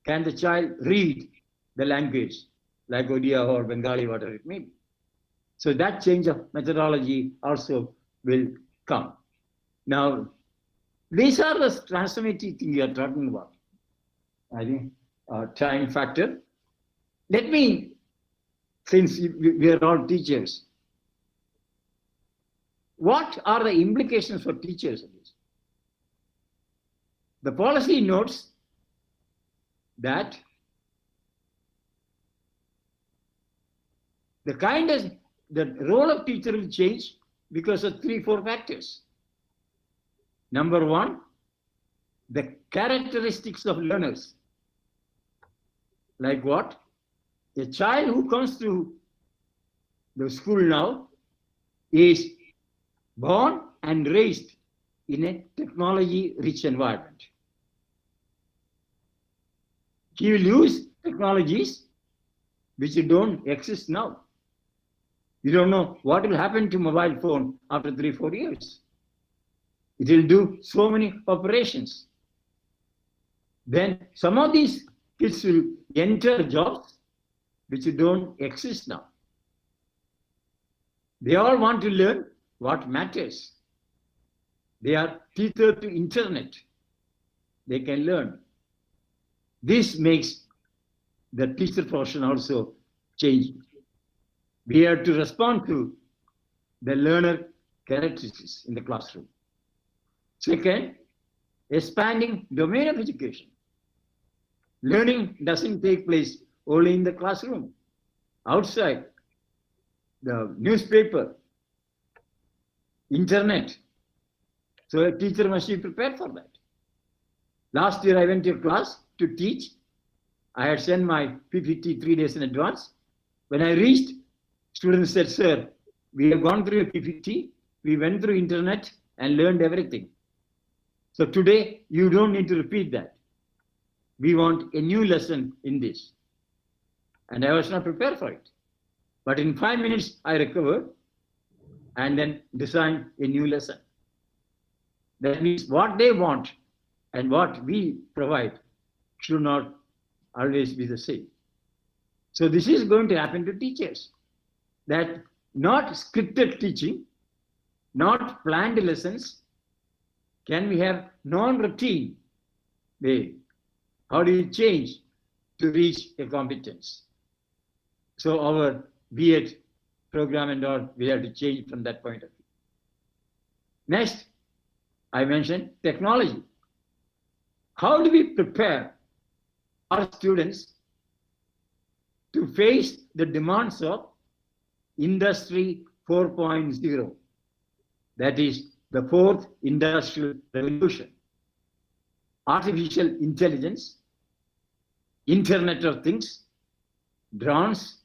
can the child read the language like Odia or Bengali, whatever it may be. So that change of methodology also will come. Now, these are the transformative things you are talking about. I think time factor. Let me, since we are all teachers, what are the implications for teachers of this? The policy notes that the role of teacher will change because of 3-4 factors. Number 1, the characteristics of learners. Like what? A child who comes to the school now is born and raised in a technology-rich environment. He will use technologies which don't exist now. You don't know what will happen to mobile phone after 3-4 years. It will do so many operations. Then some of these kids will enter jobs which don't exist now. They all want to learn what matters. They are tethered to internet. They can learn. This makes the teacher profession also change. We have to respond to the learner characteristics in the classroom. Second, expanding domain of education. Learning doesn't take place only in the classroom. Outside, the newspaper, internet. So a teacher must be prepared for that. Last year I went to a class to teach. I had sent my PPT 3 days in advance. When I reached, students said, sir, we have gone through a PPT, we went through internet and learned everything. So today, you don't need to repeat that. We want a new lesson in this. And I was not prepared for it. But in 5 minutes, I recovered and then designed a new lesson. That means what they want and what we provide should not always be the same. So this is going to happen to teachers. That not scripted teaching, not planned lessons. Can we have non-routine way? How do you change to reach a competence? So our B.Ed program and all, we have to change from that point of view. Next, I mentioned technology. How do we prepare our students to face the demands of Industry 4.0? That is the fourth industrial revolution. Artificial intelligence, Internet of Things, drones,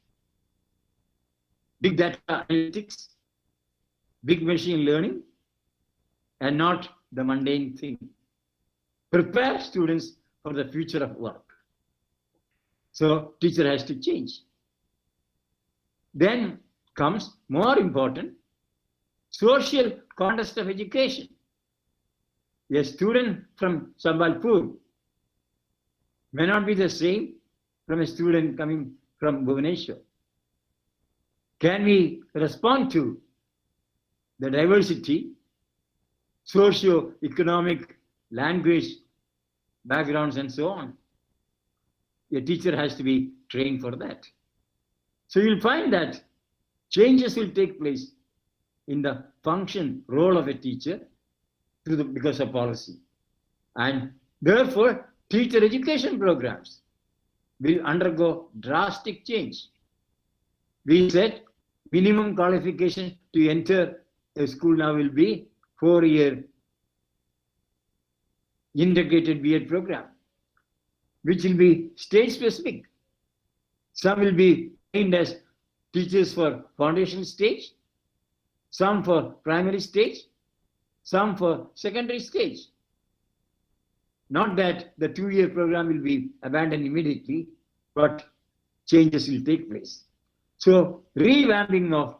big data analytics, big machine learning, and not the mundane thing. Prepare students for the future of work. So teacher has to change. Then comes more important, social context of education. A student from Sambalpur may not be the same from a student coming from Bhubaneswar. Can we respond to the diversity, socio-economic, language, backgrounds, and so on? A teacher has to be trained for that. So you'll find that changes will take place in the function, role of a teacher because of policy. And therefore, teacher education programs will undergo drastic change. We said minimum qualification to enter a school now will be 4-year integrated B.Ed program, which will be stage specific. Some will be trained as teachers for foundation stage, some for primary stage, some for secondary stage. Not that the 2-year program will be abandoned immediately, but changes will take place. So revamping of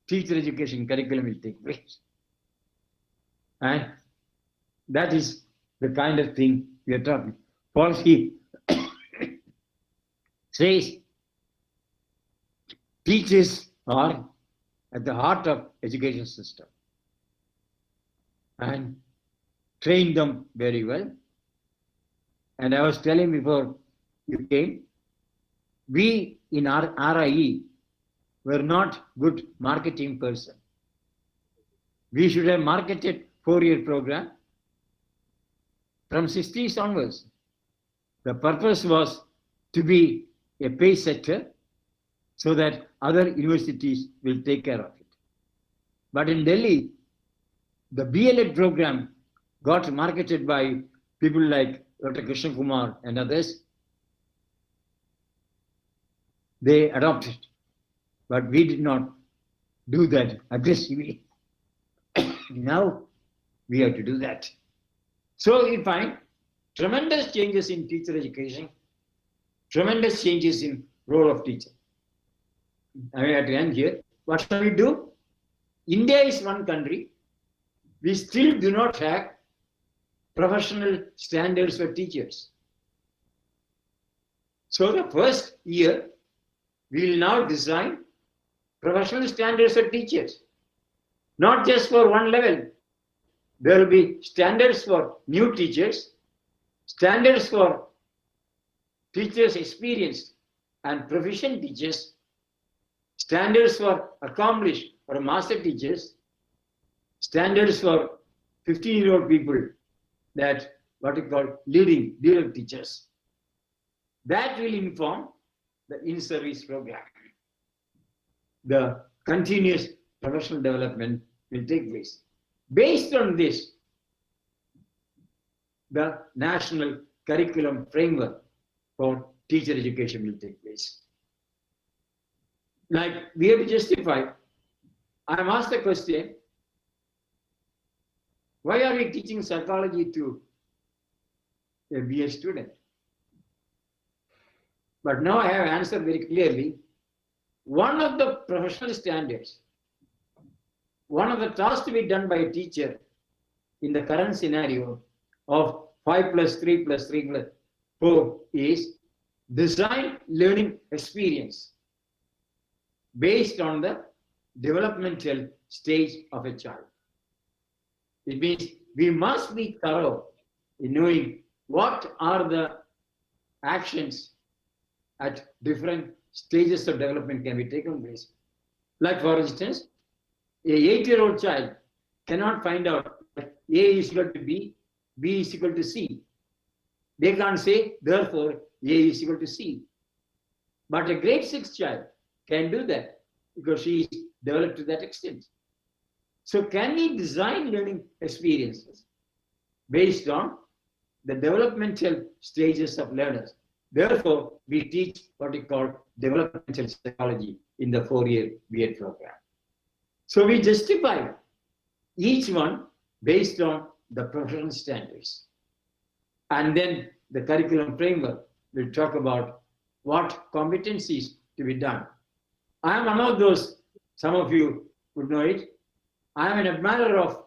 teacher education curriculum will take place. And that is the kind of thing we are talking. Policy says teachers are at the heart of education system and train them very well. And I was telling before you came, we in our RIE were not good marketing person. We should have marketed 4-year program from 60s onwards. The purpose was to be a pace setter so that other universities will take care of it. But in Delhi, the BLEd program got marketed by people like Dr. Krishna Kumar and others. They adopted, but we did not do that aggressively. Now we have to do that. So we find tremendous changes in teacher education, tremendous changes in role of teacher. I have to end here. What shall we do? India is one country. We still do not have professional standards for teachers. So the first year, we will now design professional standards for teachers. Not just for one level. There will be standards for new teachers, standards for teachers experienced and proficient teachers, standards for accomplished or master teachers, standards for 15-year-old people, that what we call leader teachers. That will inform the in-service program. The continuous professional development will take place. Based on this, the national curriculum framework for teacher education will take place. Like we have to justify, I am asked the question, Why are we teaching psychology to a BA student? But now I have answered very clearly. One of the professional standards, one of the tasks to be done by a teacher in the current scenario of 5 plus 3 plus 3 plus 4 is design learning experience based on the developmental stage of a child. It means we must be thorough in knowing what are the actions at different stages of development can be taken place. Like for instance, a 8-year-old child cannot find out that A is equal to B, B is equal to C. They can't say, therefore, A is equal to C. But a grade 6 child can do that because she is developed to that extent. So can we design learning experiences based on the developmental stages of learners? Therefore, we teach what we call developmental psychology in the 4-year B.Ed program. So we justify each one based on the professional standards. And then the curriculum framework will talk about what competencies to be done. I am one of those, some of you would know it. I am an admirer of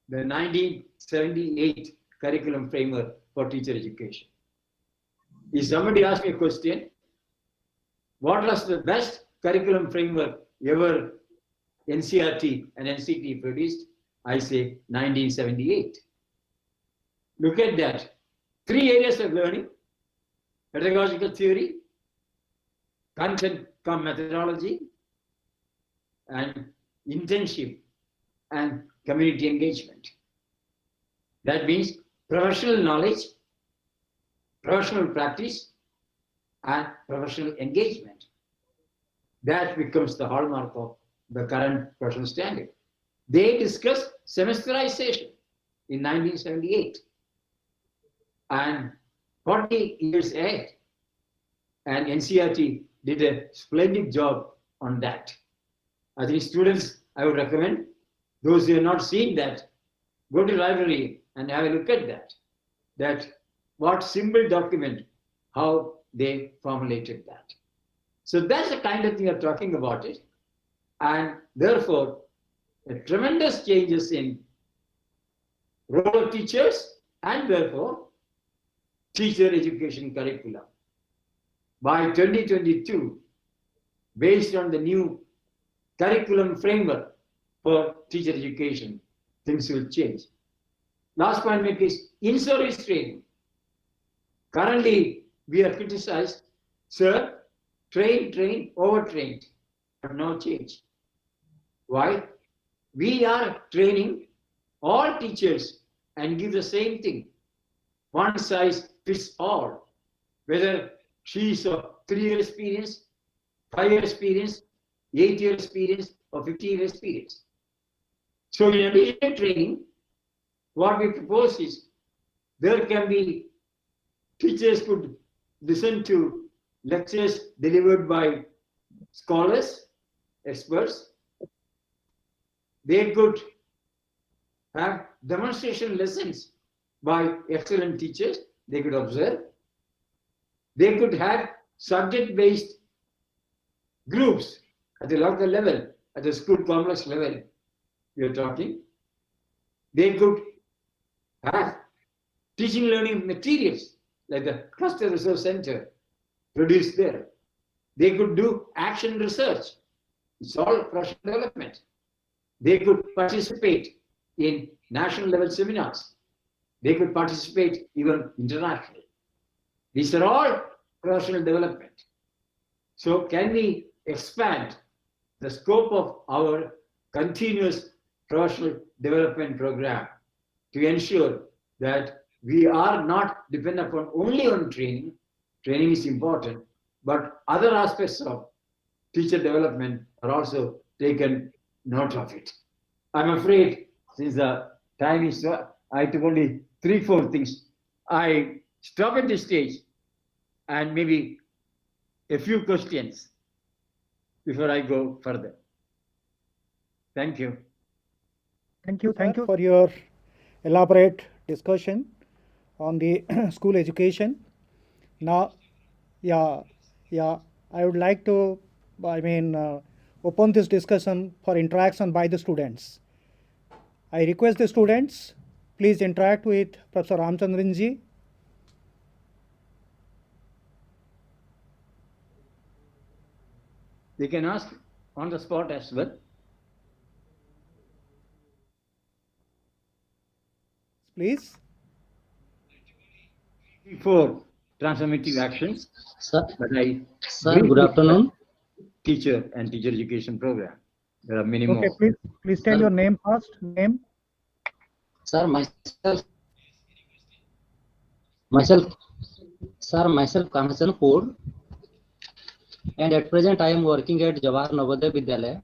the 1978 curriculum framework for teacher education. If somebody asks me a question, what was the best curriculum framework ever NCRT and NCT produced? I say 1978. Look at that. 3 areas of learning: pedagogical theory, content methodology, and internship and community engagement. That means professional knowledge, professional practice, and professional engagement. That becomes the hallmark of the current professional standard. They discussed semesterization in 1978. And 40 years ahead, and NCRT did a splendid job on that. I think students, I would recommend, those who have not seen that, go to the library and have a look at that what simple document, how they formulated that. So that's the kind of thing we're talking about it. And therefore, tremendous changes in role of teachers and therefore teacher education curriculum. By 2022, based on the new curriculum framework for teacher education, things will change. Last point make is in-service training. Currently, we are criticized, sir, train, overtrained, but no change. Why? We are training all teachers and give the same thing. One size fits all. Whether she is of 3-year experience, 5-year experience, 8-year experience, or 50-year experience. So in addition to training, what we propose is there can be teachers could listen to lectures delivered by scholars, experts. They could have demonstration lessons by excellent teachers. They could observe. They could have subject-based groups at the local level, at the school complex level we are talking. They could have teaching learning materials like the Cluster Resource Center produced there. They could do action research. It's all professional development. They could participate in national level seminars. They could participate even internationally. These are all professional development. So can we expand the scope of our continuous professional development program to ensure that we are not dependent upon only on training. Training is important, but other aspects of teacher development are also taken note of it. I'm afraid since the time is, I took only 3-4 things. I stop at this stage and maybe a few questions before I go further. Thank you. Thank you for your elaborate discussion on the school education. Now, yeah, I would like to, open this discussion for interaction by the students. I request the students, please interact with Professor Ramchandran ji. They can ask on the spot as well. Please. Four transformative actions. Sir, But I sir, good afternoon. Teacher and teacher education program. There are many Okay, more. please tell your name first. Name. Sir, myself, Kanchan Kaur, and at present I am working at Jawahar Navodaya Vidyalaya.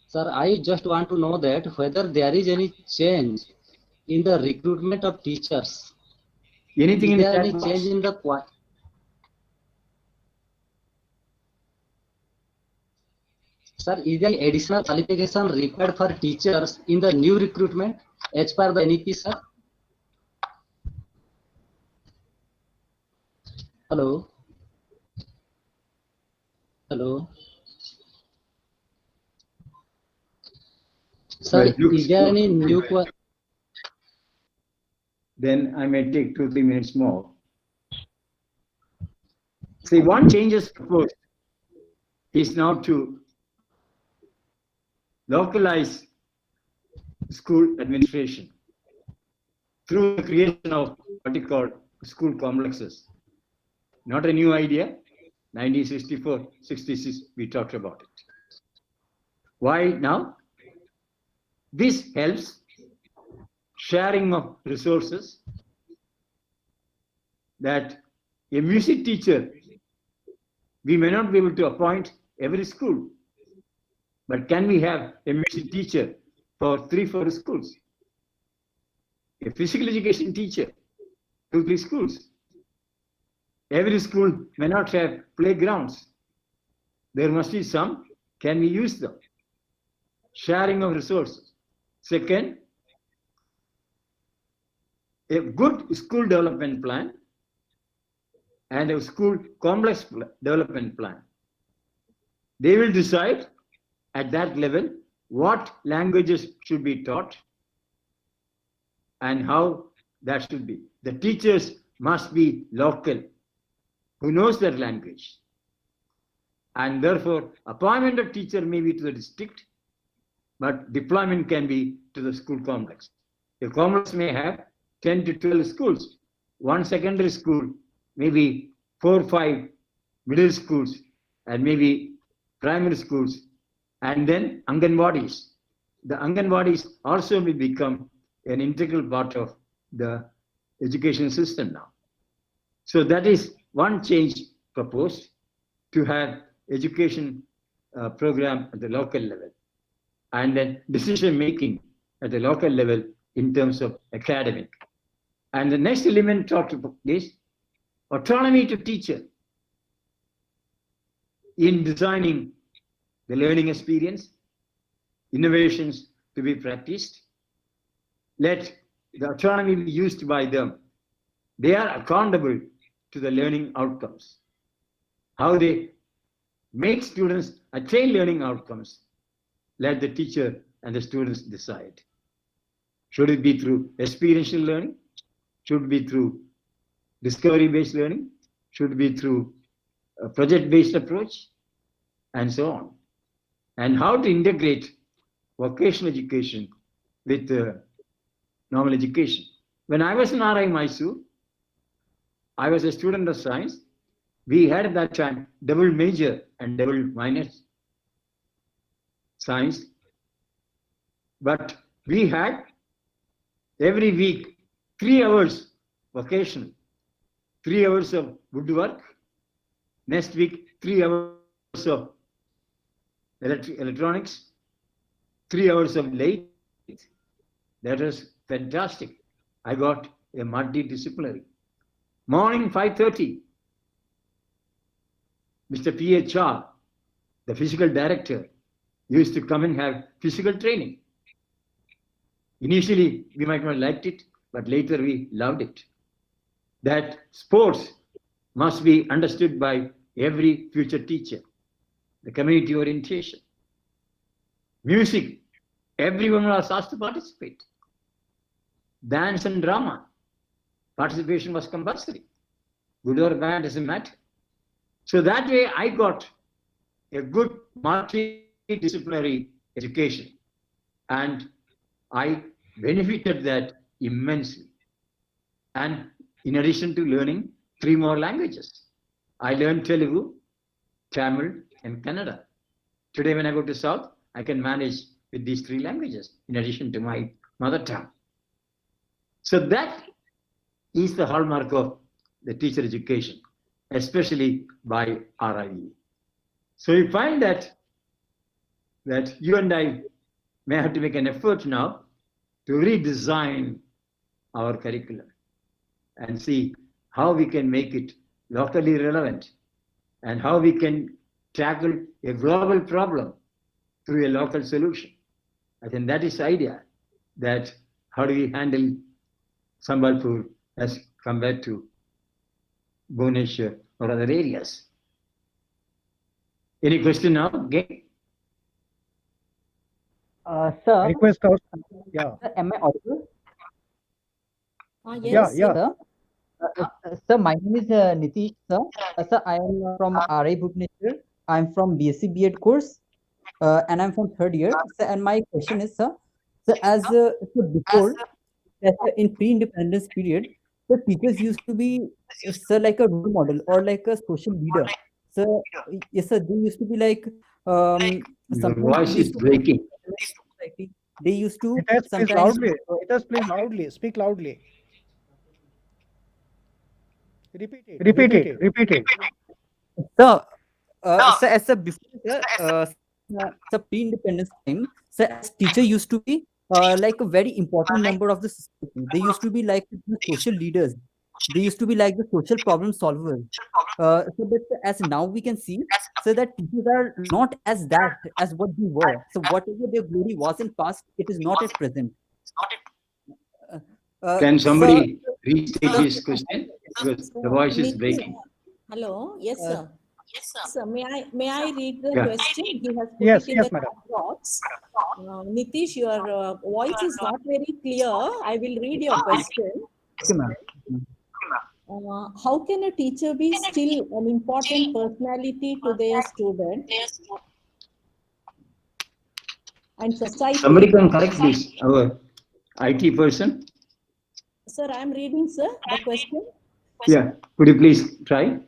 Sir, I just want to know that whether there is any change in the recruitment of teachers. Anything Is in there the any chat change box? in the Sir, is there any additional qualification required for teachers in the new recruitment as per the NEP, sir? Hello? Hello? Sir, Well, looks is there good. any new Then I may take 2-3 minutes more. See, one change is proposed is now to localize school administration through the creation of what you call school complexes. Not a new idea. 1964, 66, we talked about it. Why now? This helps sharing of resources, that a music teacher, we may not be able to appoint every school, but can we have a music teacher for 3-4 schools? A physical education teacher, 2-3 schools. Every school may not have playgrounds. There must be some. Can we use them? Sharing of resources. Second, a good school development plan and a school complex development plan. They will decide at that level what languages should be taught and how that should be. The teachers must be local, who knows their language. And therefore, appointment of teacher may be to the district, but deployment can be to the school complex. The complex may have 10 to 12 schools, one secondary school, maybe 4 or 5 middle schools, and maybe primary schools, and then Anganwadis. The Anganwadis also will become an integral part of the education system now. So that is one change proposed, to have education program at the local level, and then decision making at the local level in terms of academic. And the next element talked about is autonomy to teacher in designing the learning experience, innovations to be practiced. Let the autonomy be used by them. They are accountable to the learning outcomes. How they make students attain learning outcomes, let the teacher and the students decide. Should it be through experiential learning? Should it be through discovery-based learning? Should it be through a project-based approach? And so on. And how to integrate vocational education with normal education. When I was in RI Mysore, I was a student of science. We had at that time double major and double minor science. But we had every week 3 hours vocational, 3 hours of woodwork, next week 3 hours of electronics, 3 hours of lathe. That was fantastic. I got a multidisciplinary. Morning 5:30, Mr. P.H. Shah, the physical director, used to come and have physical training. Initially, we might not liked it, but later we loved it. That sports must be understood by every future teacher. The community orientation. Music, everyone was asked to participate. Dance and drama, participation was compulsory. Good or bad doesn't matter. So that way I got a good multidisciplinary education, and I benefited that immensely. And in addition to learning 3 more languages, I learned Telugu, Tamil, and Kannada. Today when I go to South, I can manage with these 3 languages in addition to my mother tongue. So that is the hallmark of the teacher education, especially by RIE. So you find that you and I may have to make an effort now to redesign our curriculum and see how we can make it locally relevant and how we can tackle a global problem through a local solution. I think that is the idea, that how do we handle Sambalpur as compared to Bhubaneswar or other areas. Any question now? Okay. Sir, Request out. Yeah. am I audible? Yes. Yeah. Sir, sir, my name is Nitish, sir. Sir, I am from RI Bhubaneswar. I am from BSc B.Ed course, and I'm from 3rd year. Sir, and my question is, sir, as so before, in pre-independence period, the teachers used to be, sir, like a role model or like a social leader. Sir, yes, sir, they used to be like Your sometimes voice is breaking. they used to It has please sometimes loudly. It has please loudly. Speak loudly. Repeat it. Repeat it. So, so as a before, the pre-independence time, so as teacher used to be like a very important member of the society. They used to be like the social leaders. They used to be like the social problem solvers. So that as now we can see, so that teachers are not as that as what they were. So whatever their glory was in past, it is not at present. Can So, somebody restate his question? Because the voice is Nitish, breaking. Hello. Yes, sir. Sir, may I read the Yeah. question? He has put Yes, it in yes, the madam. chat box. Nitish, your voice is not very clear. I will read your question. okay, ma'am. How can a teacher be still an important personality to their student and society? Somebody can correct this, our IT person. Sir, I am reading, sir, the question. Yeah, could you please try?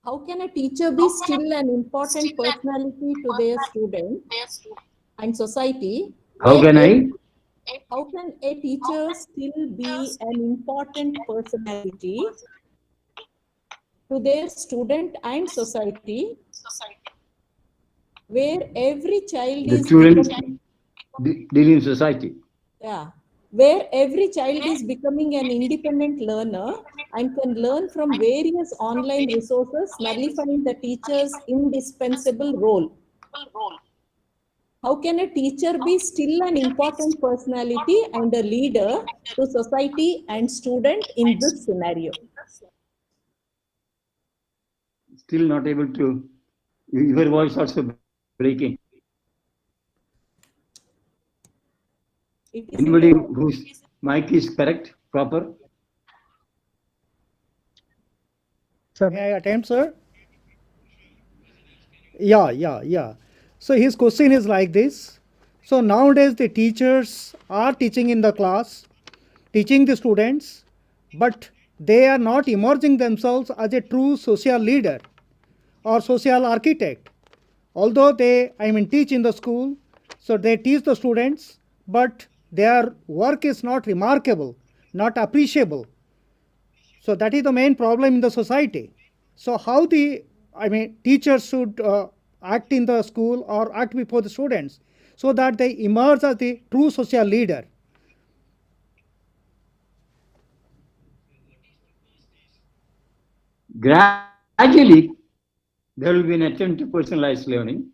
How can a teacher be still an important personality to their student and society? How can I? How can a teacher still be an important personality to their student and society, where every child The is students becoming, dealing in society. where every child is becoming an independent learner and can learn from various online resources, nullifying the teacher's indispensable role? How can a teacher be still an important personality and a leader to society and student in this scenario? Still not able to, your voice also breaking. It is Anybody in the- whose mic is correct, proper? Sir, may I attempt, sir? Yeah. So his question is like this. So nowadays the teachers are teaching in the class, teaching the students, but they are not emerging themselves as a true social leader or social architect. Although they, teach in the school, so they teach the students, but their work is not remarkable, not appreciable. So that is the main problem in the society. So how the, teachers should act in the school or act before the students so that they emerge as the true social leader. Gradually, there will be an attempt to personalize learning.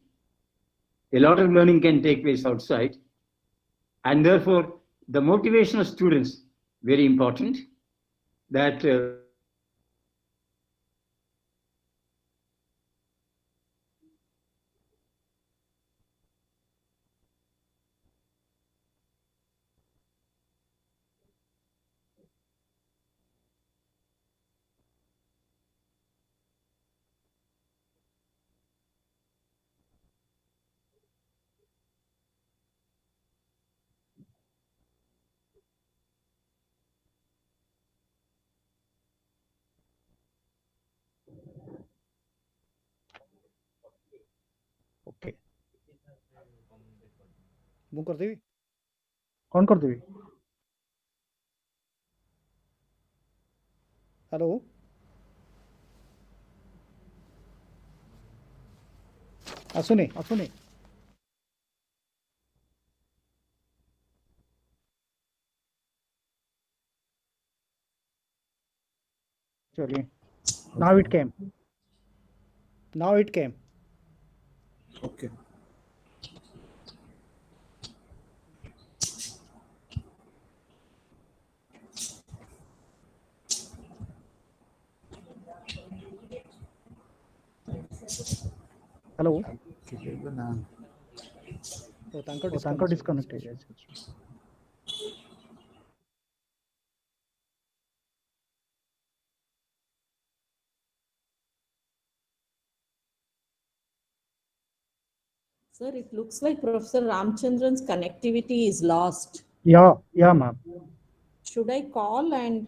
A lot of learning can take place outside. And therefore, the motivation of students, very important, that okay ମୁଁ କରିଦେବି କ'ଣ କରିଦେବି hello ଆସୁନି ଆସୁନି चलिए now it came Okay. Hello ନା तो ତାଙ୍କ disconnect ହେଇଯାଇଛି Sir, it looks like Professor Ramchandran's connectivity is lost. yeah ma'am Should I call and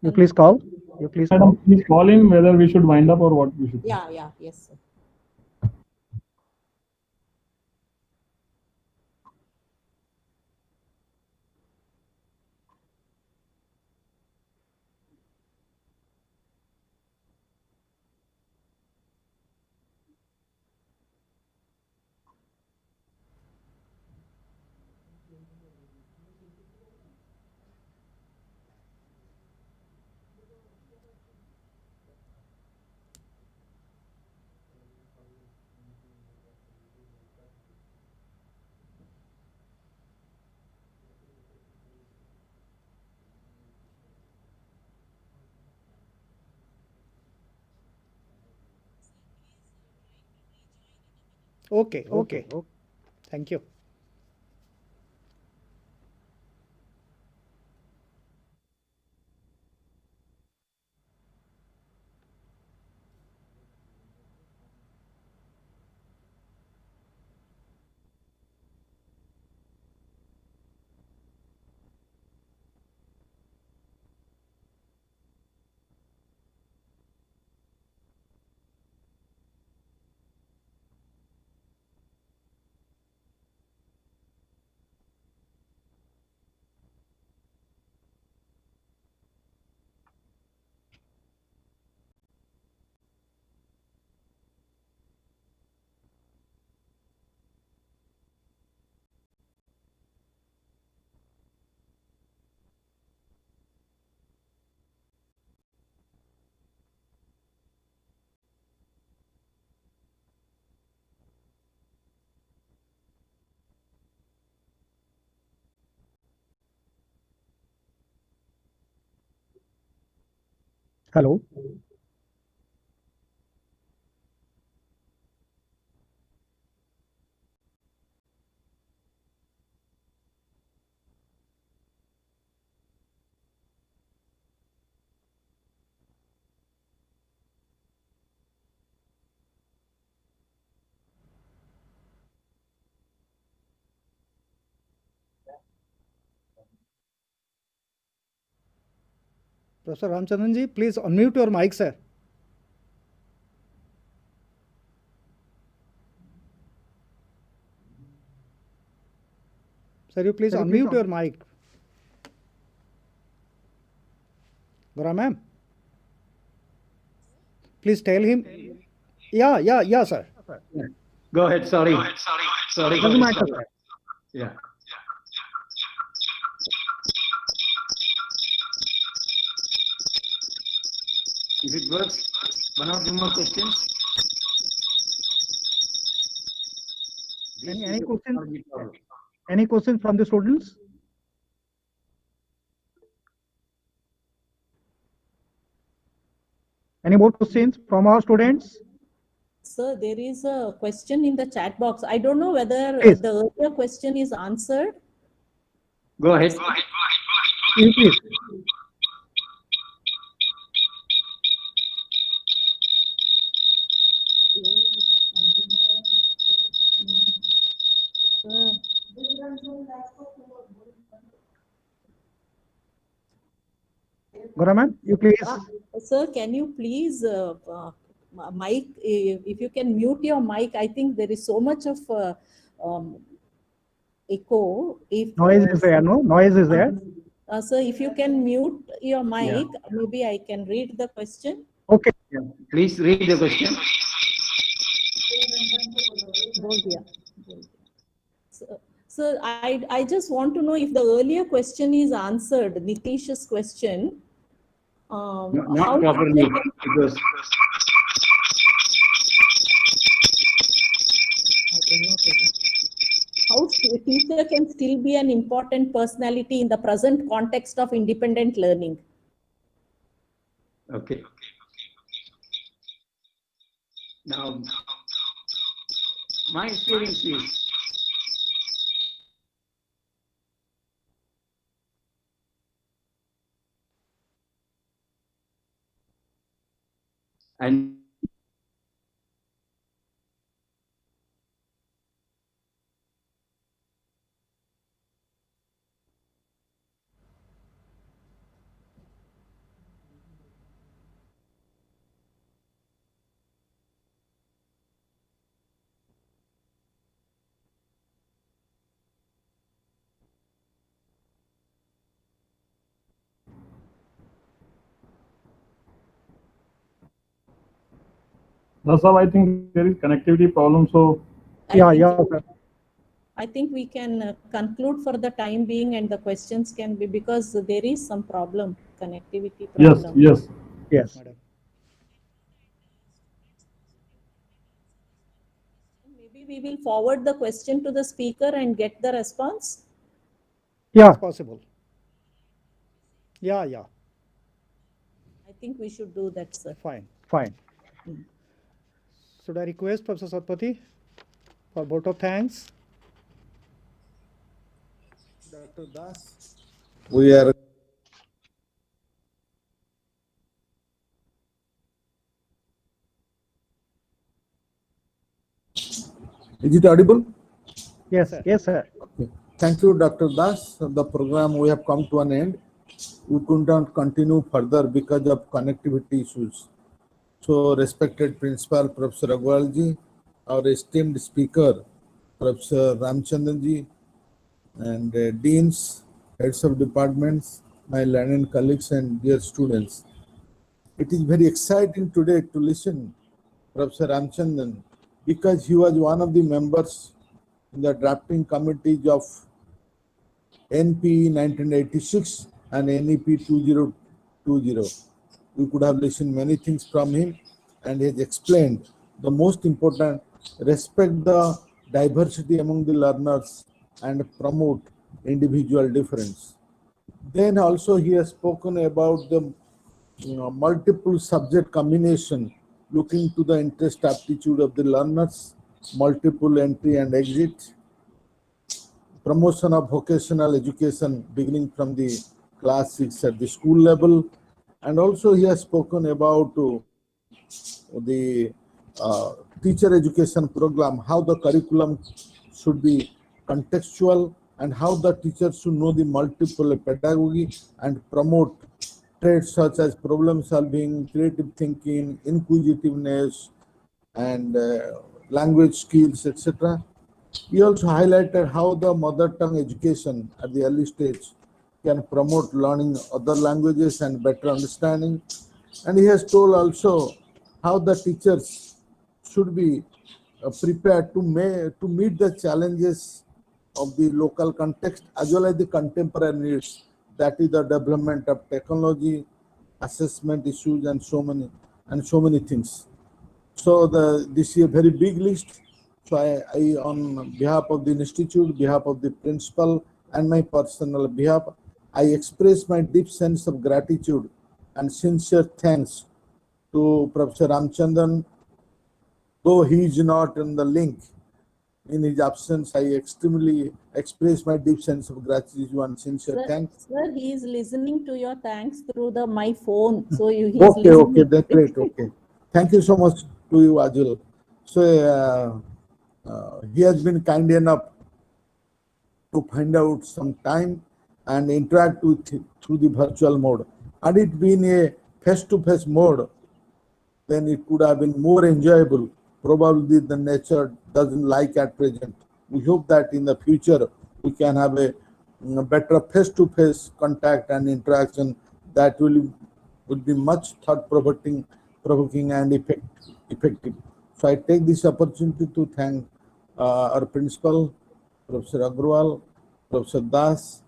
you please call Madam, please call him whether we should wind up or what we should do. yeah, yes, sir. okay thank you hello Professor Ramchandran ji, please unmute your mic, sir. Sir, you please unmute your mic. Gora ma'am, please tell him. Yeah, sir. Go ahead. Sorry. Doesn't matter, sir. Yeah. If it works, one or two more questions. Any questions? Any questions from the students? Any more questions from our students? Sir, there is a question in the chat box. I don't know whether Yes. the earlier question is answered. Go ahead. Please. Gaurav, you please. Sir, can you please, mic, if you can mute your mic, I think there is so much of echo. If Noise is there, no? Noise is there. Sir, if you can mute your mic, maybe I can read the question. Okay. Yeah. Please read the question. So I just want to know if the earlier question is answered, Nitish's question. Not properly, because how a teacher can still be an important personality in the present context of independent learning. okay. Now, my experience is and That's how I think there is connectivity problem. So I think we can conclude for the time being, and the questions can be, because there is some problem, connectivity problem. yes. Maybe we will forward the question to the speaker and get the response. Yeah. It's possible. Yeah. I think we should do that, sir. Fine. Should I request Professor Satpathy for vote of thanks? Dr. Das, we are. Is it audible? Yes, sir. Okay. Thank you, Dr. Das. The program, we have come to an end. We could not continue further because of connectivity issues. So, respected Principal Professor Agrawalji, our esteemed speaker, Professor Ramchandranji, and deans, heads of departments, my learned colleagues and dear students. It is very exciting today to listen Professor Ramchandran, because he was one of the members in the drafting committees of NP 1986 and NEP 2020. We could have listened many things from him, and he has explained the most important: respect the diversity among the learners and promote individual difference. Then also he has spoken about the multiple subject combination, looking to the interest aptitude of the learners, multiple entry and exit, promotion of vocational education beginning from the class 6 at the school level, and also he has spoken about the teacher education program, how the curriculum should be contextual and how the teachers should know the multiple pedagogy and promote traits such as problem solving, creative thinking, inquisitiveness, and language skills, etc. He also highlighted how the mother tongue education at the early stage can promote learning other languages and better understanding. And he has told also how the teachers should be prepared to meet the challenges of the local context as well as the contemporary needs, that is the development of technology, assessment issues, and so many things. So this is a very big list. So I, on behalf of the institute, behalf of the principal, and my personal behalf, I express my deep sense of gratitude and sincere thanks to Professor Ramchandran. Though he is not in the link, in his absence, I extremely express my deep sense of gratitude and sincere thanks. Sir, he is listening to your thanks through my phone. So he's Okay, listening. that's great. Okay, thank you so much to you, Ajul. So he has been kind enough to find out some time and interact with through the virtual mode. Had it been a face-to-face mode, then it could have been more enjoyable. Probably the nature doesn't like at present. We hope that in the future we can have a better face-to-face contact and interaction that will be much thought-provoking and effective. So I take this opportunity to thank our principal, Professor Agrawal, Professor Das,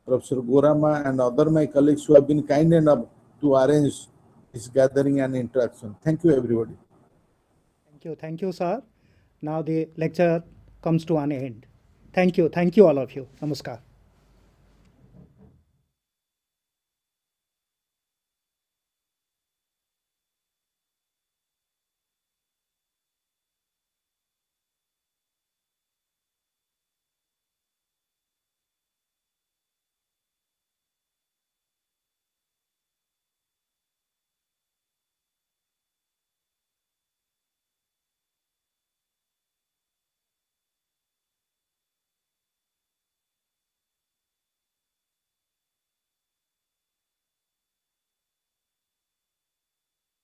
Professor Gorama, and other my colleagues who have been kind enough to arrange this gathering and interaction. Thank you, everybody. Thank you, sir. Now the lecture comes to an end. Thank you all of you. Namaskar.